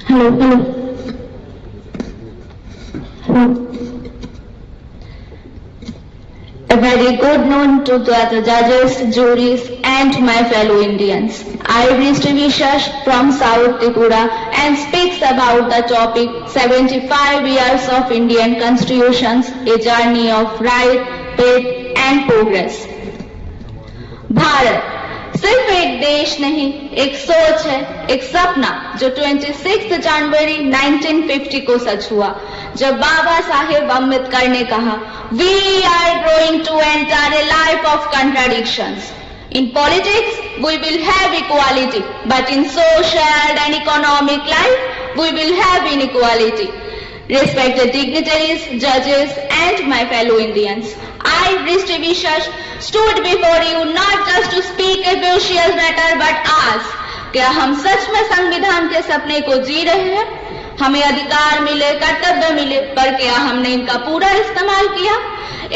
Hello. A very good noon to the judges, juries and my fellow Indians. I, Brishti Vishas from South Tripura and speaks about the topic 75 years of Indian Constitutions, a journey of right, faith and progress. Bharat सिर्फ एक देश नहीं, एक सोच है, एक सपना जो 26 जनवरी 1950 को सच हुआ, जब बाबा साहेब अम्बेडकर ने कहा, We are going to enter a life of contradictions. In politics, we will have equality, but in social and economic life, we will have inequality. Respected dignitaries, judges, and my fellow Indians, I, Brishti Vishas, stood before you not just to speak a precious matter, but ask, क्या हम सच में संविधान के सपने को जी रहे हैं? हमें अधिकार मिले, कर्तव्य मिले, पर क्या हमने इनका पूरा इस्तेमाल किया?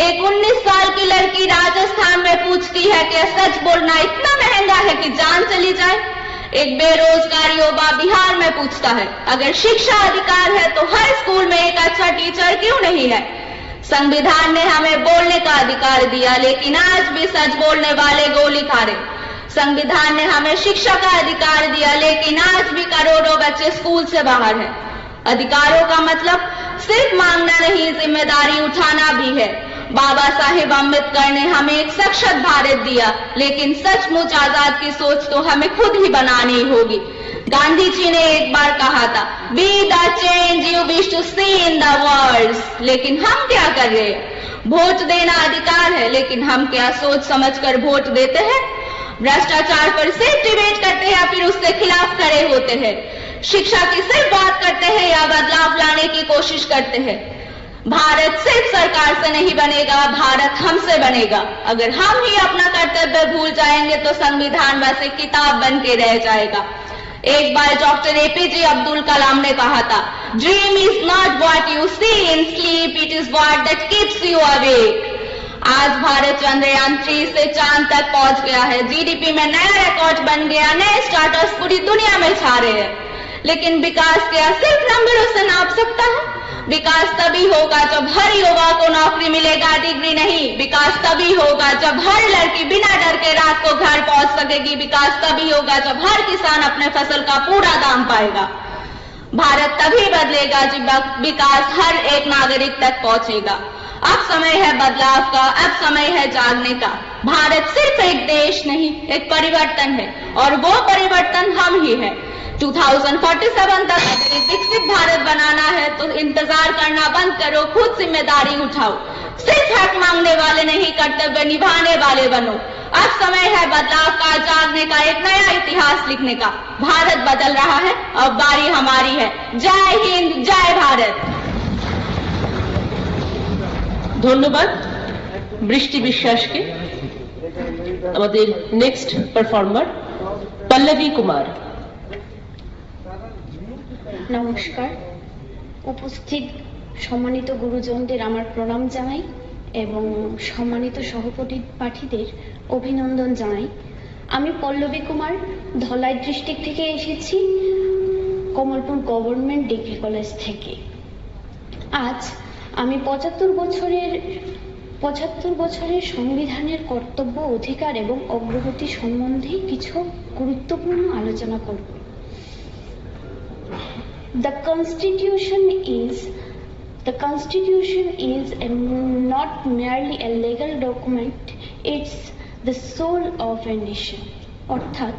एक 19 साल की लड़की राजस्थान में पूछती है कि सच बोलना इतना महंगा है कि जान चली जाए। एक बेरोजगार युवा बिहार में पूछता है, अगर शिक्षा अधिकार है तो हर स्कूल में एक अच्छा टीचर क्यों नहीं है? संविधान ने हमें बोलने का अधिकार दिया, लेकिन आज भी सच बोलने वाले गोली खा रहे। संविधान ने हमें शिक्षा का अधिकार दिया, लेकिन आज भी करोड़ों बच्चे स्कूल से बाहर हैं। अधिकारों का मतलब सिर्फ मांगना नहीं, जिम्मेदारी उठाना भी है। बाबा साहेब अम्बेडकर ने हमें एक सशक्त भारत दिया, लेकिन सचमुच आजाद की सोच तो हमें खुद ही बनानी होगी। गांधी जी ने एक बार कहा था, be the change you wish to see in the world, लेकिन हम क्या कर रहे हैं? वोट देना अधिकार है, लेकिन हम क्या सोच समझकर वोट देते हैं? भ्रष्टाचार पर सिर्फ डिबेट करते हैं या फिर उससे खिलाफ खड़े होते हैं? शिक्षा की सिर्फ बात करते हैं या बदलाव लाने की कोशिश करते हैं? भारत सिर्फ सरकार से नहीं बनेगा, भारत हमसे बनेगा। अगर हम ही अपना कर्तव्य भूल जाएंगे तो संविधान बस एक किताब बन के रह जाएगा। एक बार डॉक्टर एपीजे अब्दुल कलाम ने कहा था, dream is not what you see in sleep, it is what that keeps you awake. आज भारत चंद्रयान 3 से चांद तक पहुंच गया है, जीडीपी में नया रिकॉर्ड बन गया, नए स्टार्टअप्स पूरी दुनिया में छा रहे हैं। लेकिन विकास क्या सिर्फ नंबरों से नाप सकता है? विकास तभी होगा जब हर युवा को नौकरी मिलेगा, डिग्री नहीं। विकास तभी होगा जब हर लड़की बिना डर के रात को घर पहुंच सके लगेगी। विकास तभी होगा जब हर किसान अपने फसल का पूरा दाम पाएगा। भारत तभी बदलेगा जब विकास हर एक नागरिक तक पहुंचेगा। अब समय है बदलाव का, अब समय है जागने का। भारत सिर्फ एक देश नहीं, एक परिवर्तन है और वो परिवर्तन हम ही है। 2047 तक अगर एक विकसित भारत बनाना है तो इंतजार करना बंद करो, खुद जिम्मेदारी उठाओ। सिर्फ हक मांगने वाले नहीं, कर्तव्य निभाने वाले बनो। अब समय है बदलाव का, जागने का, एक नया इतिहास लिखने का। भारत बदल रहा है, अब बारी हमारी है। जय हिंद, जय भारत। ধন্যবাদ বৃষ্টি বিশ্বাসকে। আমাদের নেক্সট পারফর্মার পল্লবী কুমার। নমস্কার, উপস্থিত সম্মানিত গুরুজনদের আমার প্রণাম জানাই এবং সম্মানিত সহপাঠীদের অভিনন্দন জানাই। আমি পল্লবী কুমার, ধলাই ডিস্ট্রিক্ট থেকে এসেছি, কমলপুর গভর্নমেন্ট ডিগ্রি কলেজ থেকে। আজ আমি 75 বছরের সংবিধানের কর্তব্য, অধিকার এবং অগ্রগতি সম্বন্ধে কিছু গুরুত্বপূর্ণ আলোচনা করব। The Constitution is not merely a legal document, it's the soul of a nation. অর্থাৎ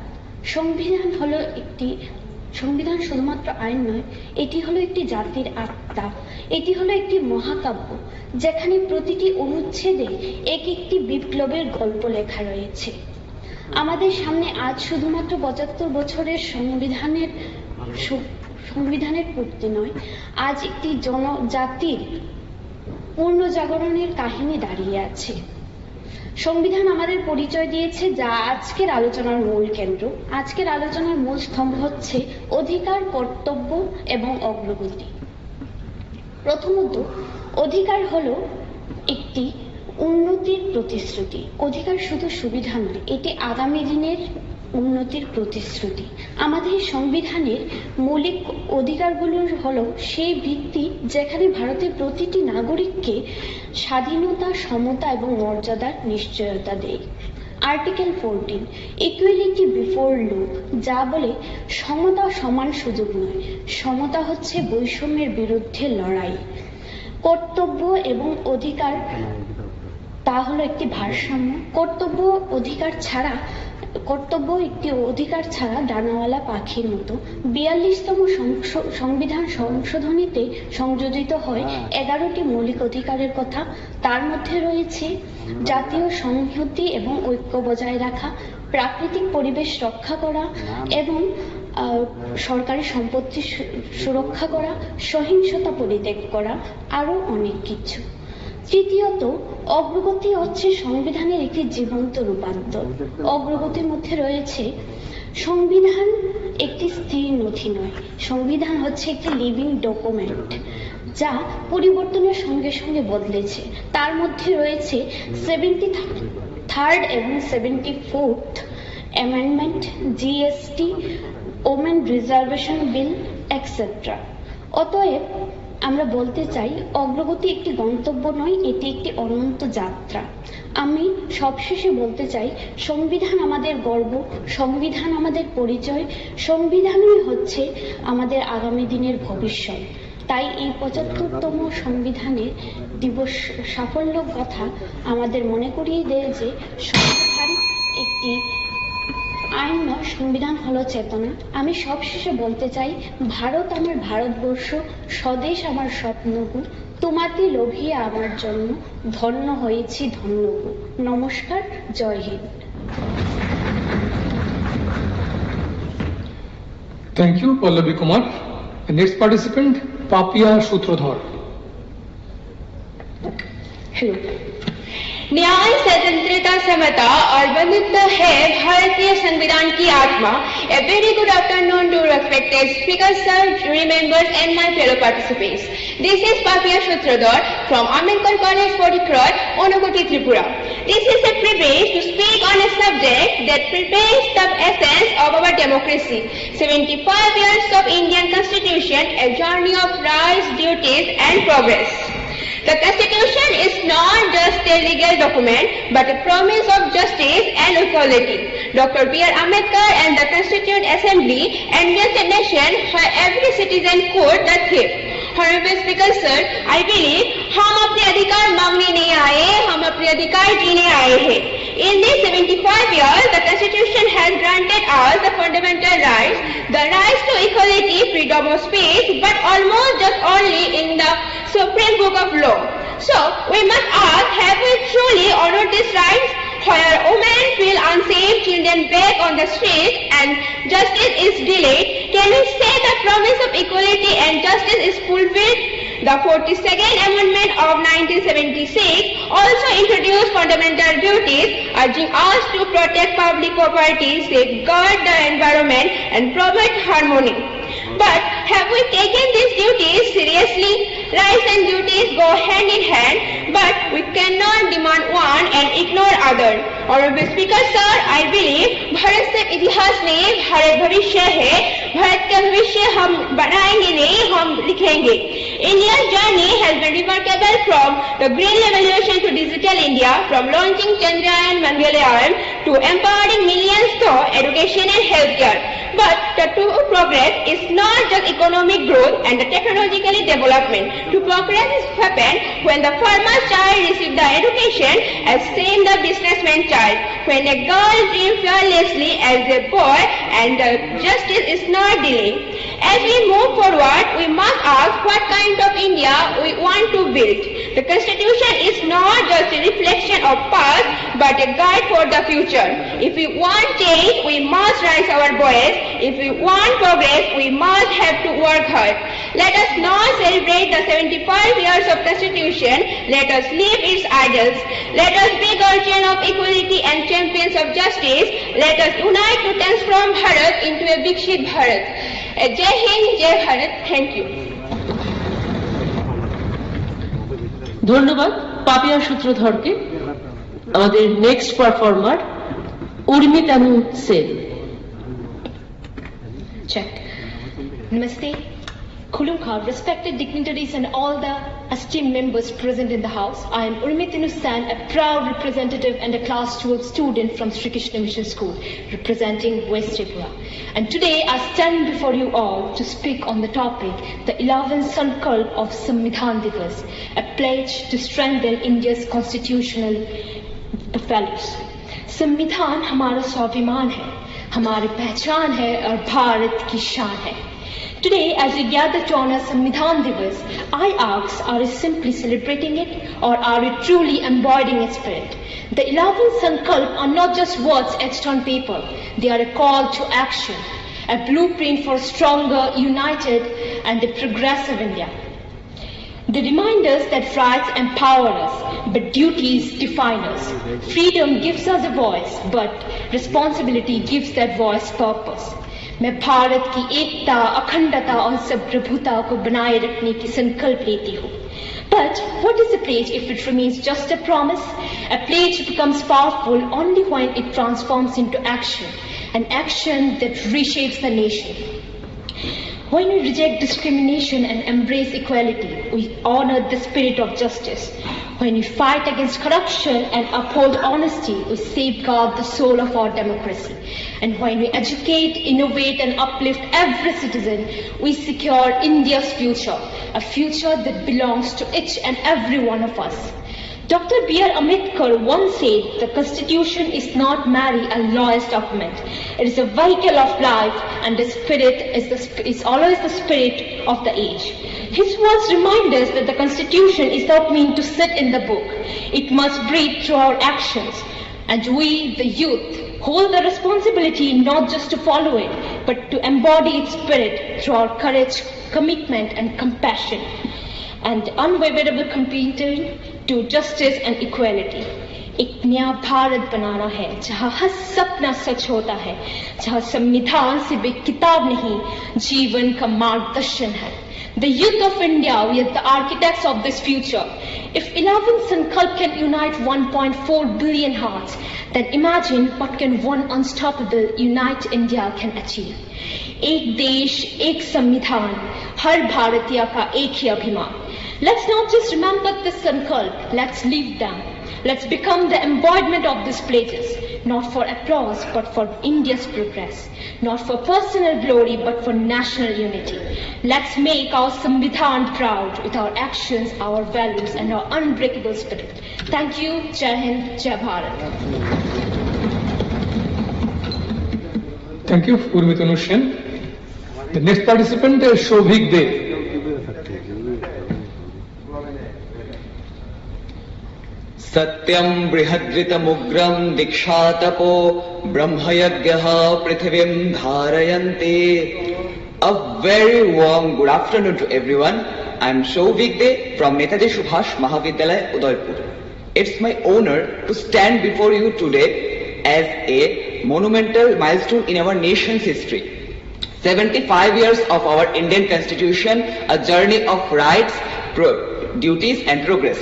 সংবিধান শুধুমাত্র আইন নয়, এটি হলো একটি জাতির আত্মা। এটি হলো একটি মহাকাব্য যেখানে প্রতিটি অনুচ্ছেদে এক একটি বিপ্লবের গল্প লেখা রয়েছে। আমাদের সামনে আজ শুধুমাত্র 75 বছরের সংবিধানের পূর্তি নয়, আজ একটি জনজাতির পুনর্জাগরণের কাহিনী দাঁড়িয়ে আছে। সংবিধান আমাদের পরিচয় দিয়েছে, যা আজকের আলোচনার মূল কেন্দ্র। আজকের আলোচনার মূল স্তম্ভ হচ্ছে অধিকার, কর্তব্য এবং অগ্রগতি। প্রথমত, অধিকার হলো একটি উন্নতির প্রতিশ্রুতি। অধিকার শুধু সুবিধা নয়, এটি আগামী দিনের উন্নতির প্রতিশ্রুতি। আমাদের সংবিধানের মৌলিক অধিকারগুলো হলো সেই ভিত্তি যেখানে ভারতের প্রতিটি নাগরিককে স্বাধীনতা, সমতা এবং মর্যাদার নিশ্চয়তা দেয়। আর্টিকেল 14, ইকুয়ালিটি বিফোর ল, যা বলে সমতা সমান সুযোগ নয়, সমতা হচ্ছে বৈষম্যের বিরুদ্ধে লড়াই। কর্তব্য এবং অধিকার, তা হলো একটি ভারসাম্য। কর্তব্য একটি অধিকার ছাড়া ডানাওয়ালা পাখির মতো। 42তম সংবিধান সংশোধনীতে সংযোজিত হয় 11টি মৌলিক অধিকারের কথা। তার মধ্যে রয়েছে জাতীয় সংহতি এবং ঐক্য বজায় রাখা, প্রাকৃতিক পরিবেশ রক্ষা করা এবং সরকারি সম্পত্তি সুরক্ষা করা, সহিংসতা পরিত্যাগ করা, আরো অনেক কিছু। তৃতীয়ত, অগ্রগতি হচ্ছে সংবিধানের একটি জীবন্ত রূপান্তর। অগ্রগতির মধ্যে রয়েছে সংবিধান একটি স্থির নথি নয়, সংবিধান হচ্ছে একটি লিভিং ডকুমেন্ট যা পরিবর্তনের সঙ্গে সঙ্গে বদলেছে। তার মধ্যে রয়েছে 73rd এবং 74th amendment, GST, women reservation bill etcetera. অতএব আমরা বলতে চাই, অগ্রগতি একটি গন্তব্য নয়, এটি একটি অনন্ত যাত্রা। আমি সবশেষে বলতে চাই, সংবিধান আমাদের গর্ব, সংবিধান আমাদের পরিচয়, সংবিধানই হচ্ছে আমাদের আগামী দিনের ভবিষ্যৎ। তাই এই 75তম সংবিধানের দিবস সাফল্য কথা আমাদের মনে করিয়ে দেয় যে সংবিধান একটি আইন নয়, সংবিধান হলো চেতনা। আমি সবশেষে বলতে চাই, ভারত আমার ভারতবর্ষ, স্বদেশ আমার স্বপ্নগু, তোমাতে লোভিয়ে আমার জন্য ধন্য হয়েছি ধন্যগু। নমস্কার, জয় Hind. Thank you, Pallavi Kumar. The next participant, Papia Sutrodhar. Hello. न्याय, स्वतंत्रता, समता और बंधुत्व है भारतीय संविधान की आत्मा। A very good afternoon to respected speakers, sir, jury members and my fellow participants. This is Papia Sutrodhar from Ambedkar College for Tikroy, Unukoti, Tripura. This is a privilege to speak on a subject that prepares the essence of our democracy. 75 years of Indian Constitution, a journey of rights, duties and progress. The Constitution is not just a legal document, but a promise of justice and equality. Dr. B.R. Ambedkar and the Constituent Assembly envisioned a nation where every citizen could the thief. Honorable Speaker Sir, I believe हम अपने अधिकार मांगने नहीं आए, हम अपने अधिकार जीने आए हैं. In these 75 years, the Constitution has granted us the fundamental rights, the rights to equality, freedom of speech, but almost just only in the Supreme Book of Law. So, we must ask, have we truly honored these rights? Where women feel unsafe, children beg on the street, and justice is delayed, can we say the promise of equality and justice is fulfilled? The 42nd Amendment of 1976 also introduced fundamental duties, urging us to protect public property, safeguard the environment, and promote harmony. But have we taken these duties seriously? Rights and duties go hand in hand, but we cannot demand one and ignore other. Honorable Speaker Sir, I believe Bharat से इतिहास नहीं, भारत भविष्य है. भारत का भविष्य हम बनाएंगे नहीं, हम लिखेंगे. India's journey has been remarkable from the Green Revolution to Digital India, from launching Chandrayaan Mangalyaan to empowering millions through education and healthcare. But the true progress is not just economic growth and the technological development. True progress happens when the farmer's child receives the education as same the businessman's child. When a girl dreams fearlessly as a boy and justice is not delayed. As we move forward, we must ask what kind of India we want to build. The Constitution is not just a reflection of past, but a guide for the future. If we want change, we must raise our voice. If we want progress, we must have to work hard. Let us not celebrate the 75 years of Constitution. Let us leave its idols. Let us be guardians of equality and champions of justice. Let us unite to transform Bharat into a Vikshit Bharat. Jai Hind, Jai Bharat. Thank you. ধন্যবাদ পাপিয়া সূত্রধরকে। আমাদের next performer Urmitanu Sen. Check. Namaste. Khulumkhar, respected dignitaries and all the esteemed members present in the house. I am Urmitanu Sen, a proud representative and a class 12 student from Sri Krishna Mission School, representing West Tripura. And today I stand before you all to speak on the topic, the 11th Sankalp of Samvidhan Divas, a pledge to strengthen India's constitutional values. संविधान हमारा स्वाभिमान है, हमारी पहचान है और भारत की शान है. Today, as we gather to honor Samvidhan Divas, I ask, are we simply celebrating it or are we truly embodying its spirit? The 11th Sankalp are not just words etched on paper, they are a call to action, a blueprint for a stronger, united and a progressive India. They remind us that rights empower us, but duties define us. Freedom gives us a voice, but responsibility gives that voice purpose. मैं भारत की एकता, अखंडता और संप्रभुता को बनाए रखने की संकल्प लेती हूँ. But what is a pledge if it remains just a promise? A pledge becomes powerful only when it transforms into action, an action that reshapes the nation. When we reject discrimination and embrace equality, we honor the spirit of justice. When we fight against corruption and uphold honesty, we safeguard the soul of our democracy. And when we educate, innovate and uplift every citizen, we secure India's future, a future that belongs to each and every one of us. Dr. B.R. Ambedkar once said, the Constitution is not merely a lawyer's document. It is a vehicle of life and the spirit is always the spirit of the age. His words remind us that the Constitution is not meant to sit in the book. It must breathe through our actions. And we, the youth, hold the responsibility not just to follow it, but to embody its spirit through our courage, commitment and compassion, and unwaverable commitment to justice and equality. एक नया भारत बनाना है जहाँ हर सपना सच होता है, जहाँ संविधान सिर्फ एक किताब नहीं, जीवन का मार्गदर्शन है. The youth of India, we are the architects of this future. If 11th Sankalp can unite 1.4 billion hearts, then imagine what can one unstoppable unite India can achieve. एक देश, एक संविधान, हर भारतीय का एक ही अभिमान. Let's not just remember this Sankalp, let's live them. Let's become the embodiment of these pledges, not for applause, but for India's progress, not for personal glory, but for national unity. Let's make our Samvidhan proud with our actions, our values, and our unbreakable spirit. Thank you. Jai Hind, Jai Bharat. Thank you, Urmi Tanushan. The next participant is Shobhik Dev. Satyam Brihadritamugram Dikshatapo Brahmayagyaha Prithivim Dharayanti. A very warm good afternoon to everyone. I am Shobhik Dev from Netaji Subhash Mahavidyalaya, Udaipur. It's my honor to stand before you today as a monumental milestone in our nation's history. 75 years of our Indian Constitution, a journey of rights, duties and progress.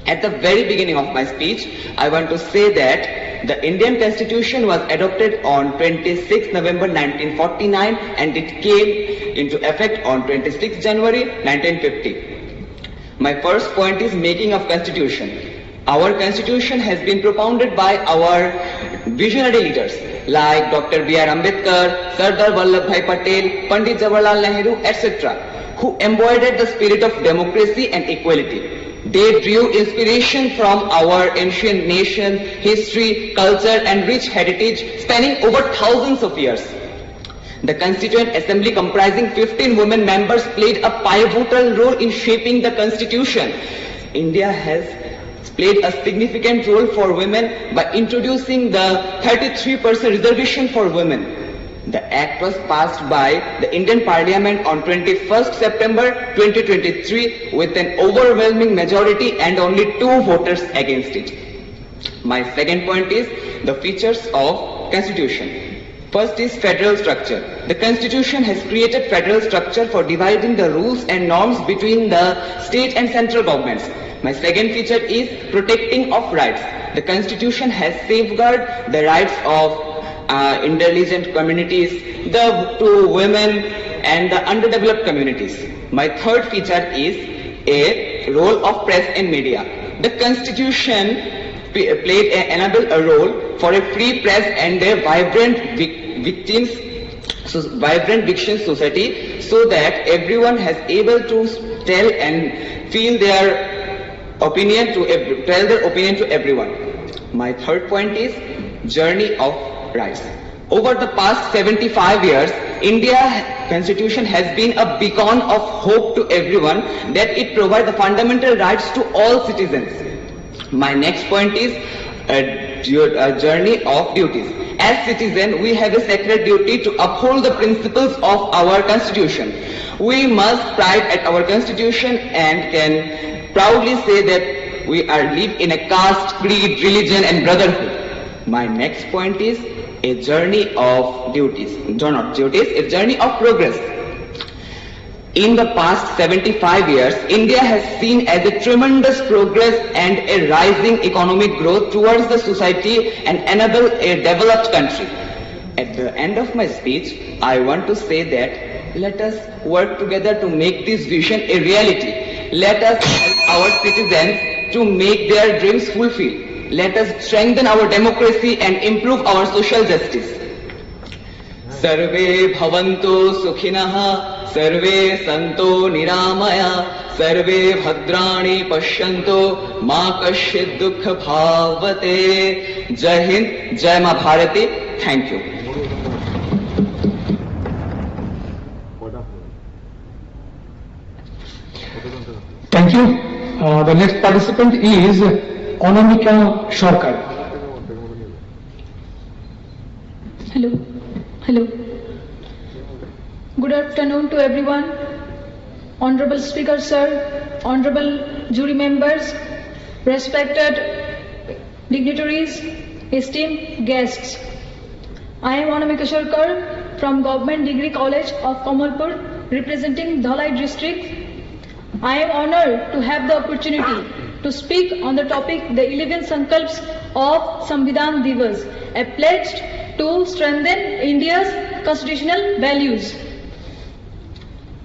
At the very beginning of my speech, I want to say that the Indian Constitution was adopted on 26 November 1949 and it came into effect on 26 January 1950. My first point is making of Constitution. Our Constitution has been propounded by our visionary leaders like Dr. B.R. Ambedkar, Sardar Vallabhbhai Patel, Pandit Jawaharlal Nehru, etc., who embodied the spirit of democracy and equality. They drew inspiration from our ancient nation, history, culture and rich heritage spanning over thousands of years. The Constituent Assembly comprising 15 women members played a pivotal role in shaping the Constitution. India has played a significant role for women by introducing the 33% reservation for women. The Act was passed by the Indian Parliament on 21st September 2023 with an overwhelming majority and only 2 voters against it. My second point is the features of Constitution. First is federal structure. The Constitution has created federal structure for dividing the rules and norms between the state and central governments. My second feature is protecting of rights. The Constitution has safeguarded the rights of intelligent communities, to women and the underdeveloped communities. My third feature is a role of press and media. The Constitution played a role for a free press and a vibrant fiction society so that everyone has able to tell and feel their opinion to tell their opinion to everyone. My third point is journey of rights. Over the past 75 years, India Constitution has been a beacon of hope to everyone that it provides the fundamental rights to all citizens. My next point is a journey of duties. As citizens, we have a sacred duty to uphold the principles of our Constitution. We must pride at our Constitution and can proudly say that we are live in a caste, creed, religion and brotherhood. My next point is a journey of duties. Not duties, a journey of progress. In the past 75 years, India has seen as a tremendous progress and a rising economic growth towards the society and enable a developed country. At the end of my speech, I want to say that let us work together to make this vision a reality. Let us help our citizens to make their dreams fulfilled. Let us strengthen our democracy and improve our social justice. Sarve bhavantu sukhinah, sarve santo niramaya, sarve bhadrani pashyanto, ma kasyid dukha bhavate. Jai Hind, Jai Ma Bharati. Thank you. Thank you. The next participant is Anamika Sarkar. Hello. Hello. Good afternoon to everyone. Honorable Speaker Sir, honorable jury members, respected dignitaries, esteemed guests. I am Anamika Sarkar from Government Degree College of Kamalpur, representing Dhalai district. I am honored to have the opportunity to speak on the topic the 11 Sankalps of Samvidhan Divas, a pledge to strengthen India's constitutional values.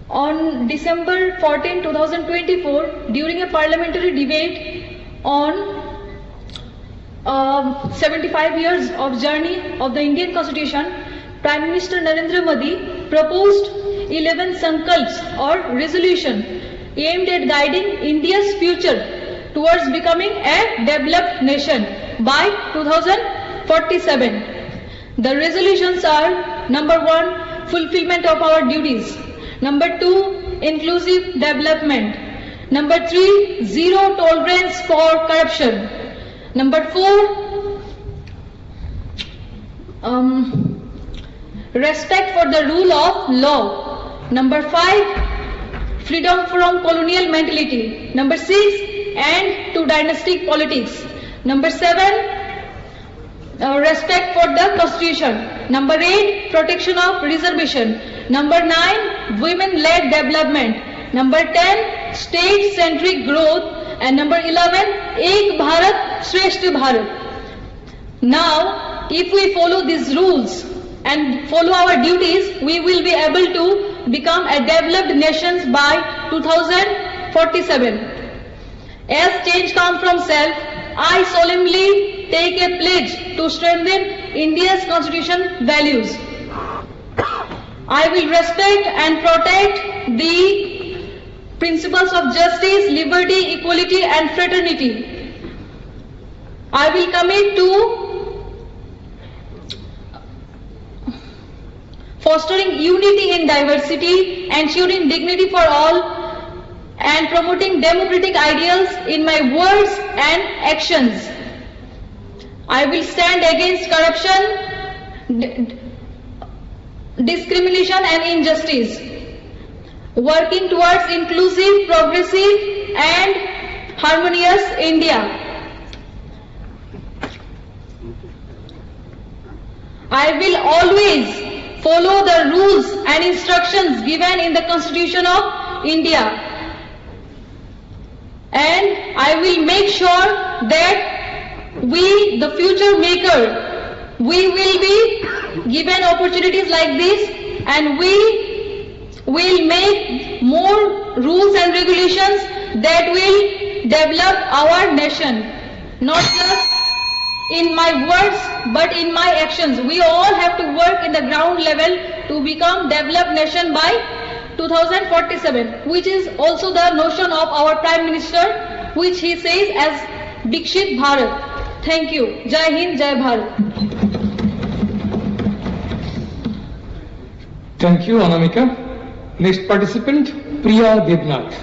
On December 14, 2024, during a parliamentary debate on 75 years of journey of the Indian Constitution, Prime Minister Narendra Modi proposed 11 sankalps or resolution aimed at guiding India's future towards becoming a developed nation by 2047. The resolutions are: number 1, fulfillment of our duties; number 2, inclusive development; number 3, zero tolerance for corruption; number 4, respect for the rule of law; number 5, freedom from colonial mentality; number 6, end to dynastic politics; number 7, respect for the Constitution; number 8, protection of reservation; number 9, women-led development; number 10, state-centric growth; and number 11, Ek Bharat Shreshth Bharat. Now, if we follow these rules and follow our duties, we will be able to become a developed nation by 2047. As change comes from self, I solemnly take a pledge to strengthen India's constitution values. I will respect and protect the principles of justice, liberty, equality and fraternity. I will commit to fostering unity in diversity, ensuring dignity for all, and promoting democratic ideals in my words and actions. I will stand against corruption, discrimination and injustice, working towards inclusive, progressive and harmonious India. I will always follow the rules and instructions given in the Constitution of India, and I will make sure that we, the future maker, we will be given opportunities like this, and we will make more rules and regulations that will develop our nation, not just in my words but in my actions. We all have to work in the ground level to become developed nation by 2047, which is also the notion of our Prime Minister, which he says as Vikshit Bharat. Thank you. Jai Hind, Jai Bharat. Thank you, Anamika. Next participant, Priya Devnath.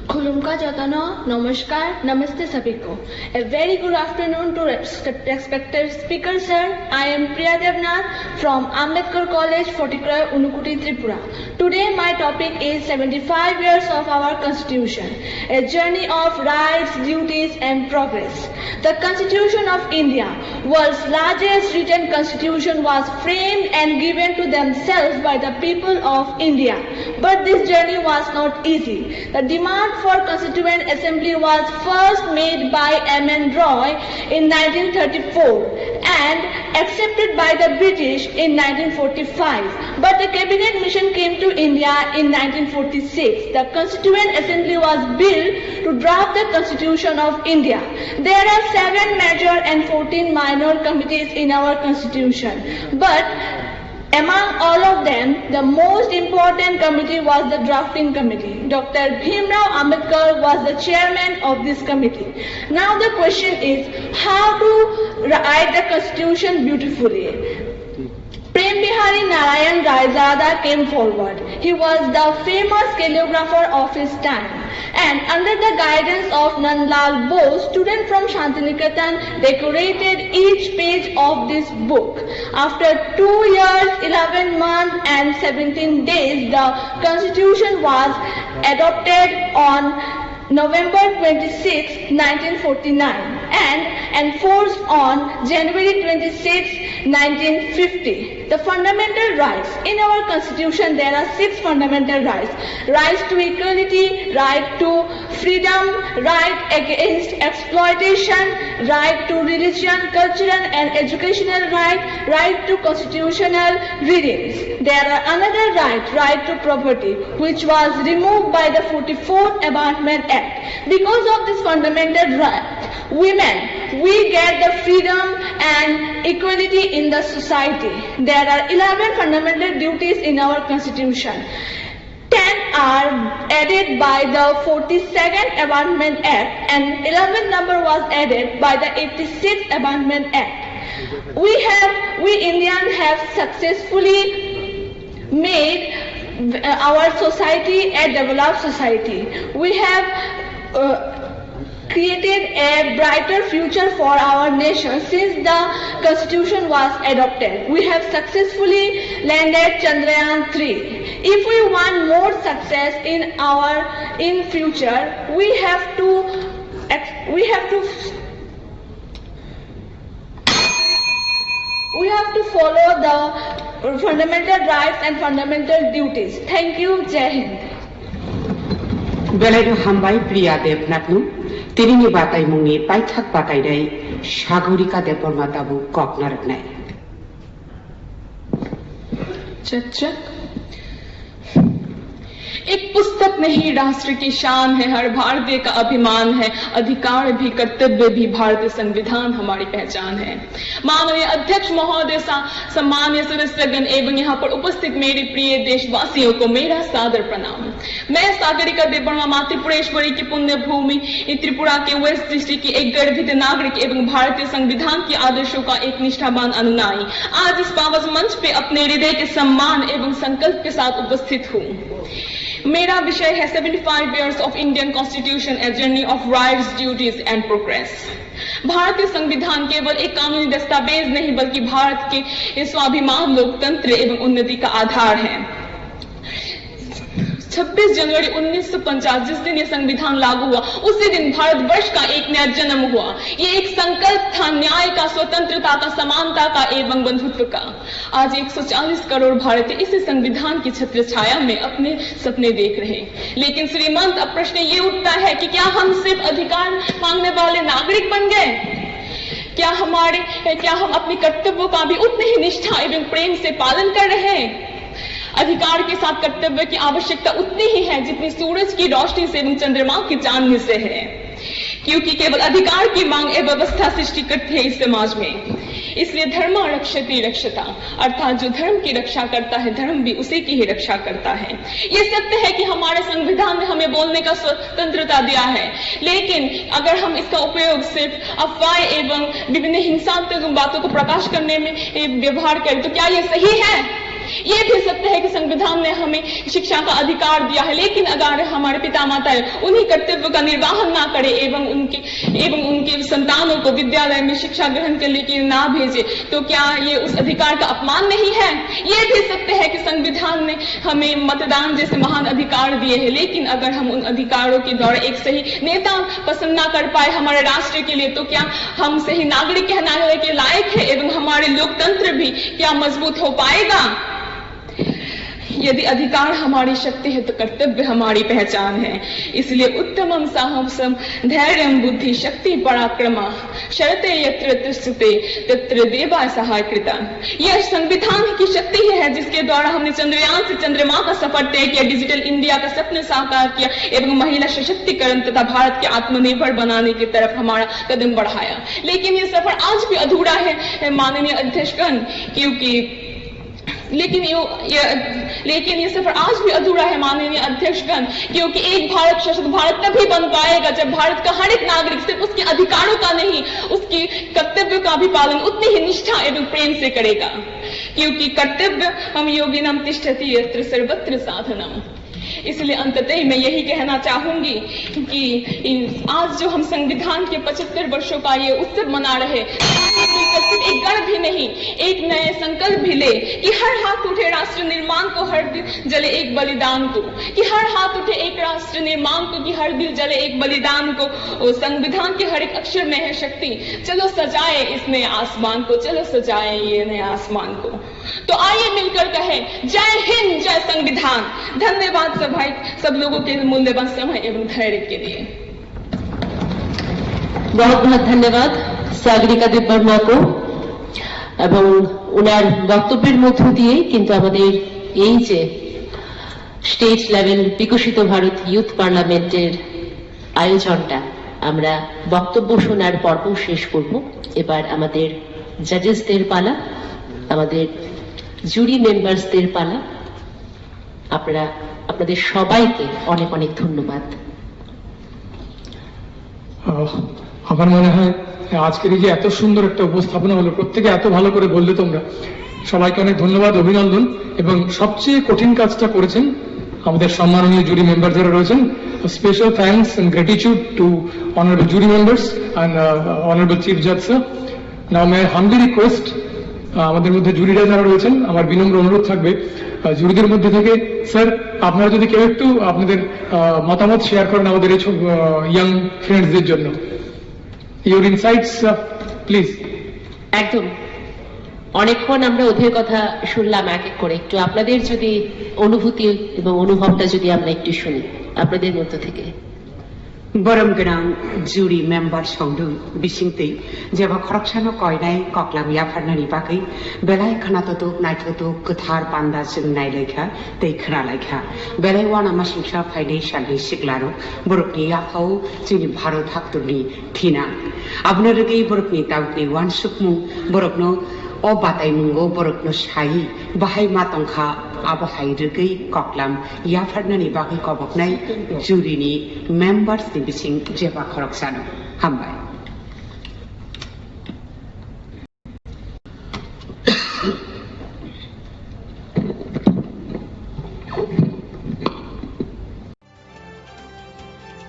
खुलुमका जताना नमस्कार नमस्ते सभी को A very good afternoon to respected speaker sir. I am Priya Devnath from Ambedkar College, Phottikroy, Unukoti, Tripura. Today my topic is 75 years of our constitution, a journey of rights, duties and progress. The Constitution of India, world's largest written constitution, was framed and given to themselves by the people of India. But this journey was not easy. The demand for Constituent Assembly was first made by M.N. Roy in 1934 and accepted by the British in 1945. But the Cabinet Mission came to India in 1946. The Constituent Assembly was built to draft the Constitution of India. There are 7 major and 14 minor committees in our Constitution. But among all of them, the most important committee was the drafting committee. Dr. Bhimrao Ambedkar was the chairman of this committee. Now the question is, how to write the constitution beautifully? Prem Bihari Narayan Raizada came forward. He was the famous calligrapher of his time. And under the guidance of Nandlal Bose, student from Shantiniketan decorated each page of this book. After 2 years, 11 months and 17 days, the constitution was adopted on November 26, 1949. and enforced on January 26, 1950. The fundamental rights. In our constitution there are 6 fundamental rights. Rights to equality, right to freedom, right against exploitation, right to religion, cultural and educational right, right to constitutional readings. There are another right, right to property, which was removed by the 44th Amendment Act. Because of this fundamental right, women, we get the freedom and equality in the society. There are 11 fundamental duties in our constitution. 10 are added by the 42nd Amendment Act and 11th number was added by the 86th Amendment Act. We Indians have successfully made our society a developed society. We have created a brighter future for our nation since the constitution was adopted. We have successfully landed Chandrayaan 3. If we want more success in future, we have to follow the fundamental rights and fundamental duties. Thank you. Jai Hind. बेलायनो हामबाय प्रिया देवनाथनु तिरिनि बाताय मुंनि पाइथाक बातायनाय सागरिका देवबर्मा दाबु ककनारनाय एक पुस्तक नहीं राष्ट्र की शान है, हर भारतीय का अभिमान है, अधिकार भी कर्तव्य भी भारतीय संविधान हमारी पहचान है। माननीय अध्यक्ष महोदय, सम्मानीय सदस्यगण एवं यहाँ पर उपस्थित मेरे प्रिय देशवासियों को मेरा सादर प्रणाम। मैं सागरिका देवबर्मा मातृपुरेश्वरी की पुण्य भूमि त्रिपुरा के वेस्ट डिस्ट्रिक्ट की एक गर्वित नागरिक एवं भारतीय संविधान के आदर्शों का एक निष्ठावान अनुयायी आज इस पावन मंच पे अपने हृदय के सम्मान एवं संकल्प के साथ उपस्थित हूँ। मेरा विषय है 75 years of Indian Constitution, a journey of rights, duties and progress। भारतीय संविधान केवल एक कानूनी दस्तावेज नहीं बल्कि भारत के स्वाभिमान, लोकतंत्र एवं उन्नति का आधार है। 26 जनवरी 1950 जिस दिन ये संविधान लागू हुआ उसी दिन भारतवर्ष का एक नया जन्म हुआ। ये एक संकल्प था न्याय का, स्वतंत्रता का, समानता का एवं बंधुत्व का। आज 140 करोड़ भारतीय इसी संविधान की छत्र छाया में अपने सपने देख रहे हैं। लेकिन श्रीमंत, अब प्रश्न ये उठता है कि क्या हम सिर्फ अधिकार मांगने वाले नागरिक बन गए? क्या हम अपने कर्तव्यों का भी उतने ही निष्ठा एवं प्रेम से पालन कर रहे हैं? अधिकार के साथ कर्तव्य की आवश्यकता उतनी ही है जितनी सूरज की रोशनी से एवं चंद्रमा की चांदनी से है, क्योंकि केवल अधिकार की मांग व्यवस्था सृष्टि करती है इस समाज में। इसलिए धर्म रक्षति रक्षता, अर्थात जो धर्म की रक्षा करता है धर्म भी उसी की ही रक्षा करता है। ये सत्य है कि हमारे संविधान ने हमें बोलने का स्वतंत्रता दिया है, लेकिन अगर हम इसका उपयोग सिर्फ अफवाह एवं विभिन्न हिंसात्मक बातों को प्रकाश करने में व्यवहार करें तो क्या ये सही है? ये भी सत्य है कि संविधान ने हमें शिक्षा का अधिकार दिया है, लेकिन अगर हमारे पिता माताएं उन्हीं कर्तव्यों का निर्वाहन ना करे एवं उनके संतानों को विद्यालय में शिक्षा ग्रहण करने के लिए ना भेजे तो क्या ये उस अधिकार का अपमान नहीं है? ये भी सत्य है कि संविधान ने हमें मतदान जैसे महान अधिकार दिए हैं, लेकिन अगर हम उन अधिकारों के द्वारा एक सही नेता पसंद ना कर पाए हमारे राष्ट्र के लिए तो क्या हम सही नागरिक कहलाने के लायक है एवं हमारे लोकतंत्र भी क्या मजबूत हो पाएगा? यदि अधिकार हमारी शक्ति है तो कर्तव्य हमारी पहचान है। इसलिए उत्तमम साहसम धैर्यम बुद्धि शक्ति पराक्रमा शरते यत्र तिष्ठते तत्र देवा सहाय कृता। यह संविधान की शक्ति है जिसके द्वारा हमने चंद्रयान से चंद्रमा का सफर तय किया, डिजिटल इंडिया का सपने साकार किया एवं महिला सशक्तिकरण तथा भारत के आत्मनिर्भर बनाने की तरफ हमारा कदम बढ़ाया। लेकिन यह सफर आज भी अधूरा है माननीय अध्यक्षगण, लेकिन ये सफर आज भी अधूरा है माननीय अध्यक्षगण, क्योंकि एक भारत सशक्त भारत तभी बन पाएगा जब भारत का हर एक नागरिक सिर्फ उसके अधिकारों का नहीं उसकी कर्तव्यों का भी पालन उतनी ही निष्ठा एवं प्रेम से करेगा, क्योंकि कर्तव्य हम योगिनम तिष्ठति यत्र सर्वत्र साधनम। इसलिए अंततः मैं यही कहना चाहूंगी कि आज जो हम संविधान के 75 वर्षों का ये उत्सव मना रहे, सिर्फ एक गण भी नहीं एक नए संकल्प भी ले दे कि हर हाथ उठे राष्ट्र निर्माण को, हर दिल जले एक बलिदान को, कि हर हाथ उठे एक राष्ट्र निर्माण को, कि हर दिल जले एक बलिदान को। और संविधान के हर एक अक्षर में है शक्ति, चलो सजाए इस नए आसमान को, चलो सजाए ये नए आसमान को। तो आइए मिलकर कहे जय हिंद, जय संविधान। धन्यवाद सब लोगों के मूल्यवान समय एवं धैर्य के लिए। बहुत बहुत ধন্যবাদ সাগরিকা দেববর্মাকে এবং ওনার বক্তব্যের মধ্য দিয়ে কিন্তু আমাদের এই যে স্টেট লেভেল বিকশিত ভারত ইউথ পার্লামেন্টের আয়োজনটা আমরা বক্তব্য শোনার পর্ব শেষ করব। এবার আমাদের জাজেসদের পালা, আমাদের জুরি মেম্বারসদের পালা। আপনাদের সবাইকে অনেক অনেক ধন্যবাদ। আমার মনে হয় আজকের এই যে এত সুন্দর একটা উপস্থাপনা হলো, প্রত্যেকে এত ভালো করে বললে তোমরা, সবাইকে অনেক ধন্যবাদ, অভিনন্দন। এবং সবচেয়ে কঠিন কাজটা করেছেন আমাদের সম্মাননীয় জুরি মেম্বার যারা রয়েছেন। Special thanks and gratitude to honourable jury members and honourable chief জাজ sir. Now may humbly request আমাদের মধ্যে জুরিরা যারা রয়েছেন, আমার বিনম্র অনুরোধ থাকবে জুরিদের মধ্যে থেকে স্যার আপনারা যদি কেউ একটু আপনাদের মতামত শেয়ার করেন আমাদের এই ইয়াং ফ্রেন্ডসদের জন্য। Your insights please. একদম, অনেকক্ষণ আমরা ওদের কথা শুনলাম এক এক করে, একটু আপনাদের যদি অনুভূতি এবং অনুভবটা যদি আমরা একটু শুনি আপনাদের মধ্য থেকে। बरम गोनां जुरि मेम्बार संदों बिसिंतै जेबा खरकसानो कयनाय कक्लाम याफारनानि बागै बेलाय खोनाथ'थ'क नायथ'थ'क गोथार बान्दा जों नायलायखा दै खोनालायखा बेलाय वाना मासिंसा फायनाय साननि सिग्लारो बरकनि याफाव जोंनि भारत हाक्तरनि थिना आबनो रगै बरकनि दाउनि वान सुकमु बरकनो o batai mungo borokno sai bahai matongkha abo hai rugei koklam yafarnani bagai koboknai juri ni members ni bising jeba khoroksano hambai।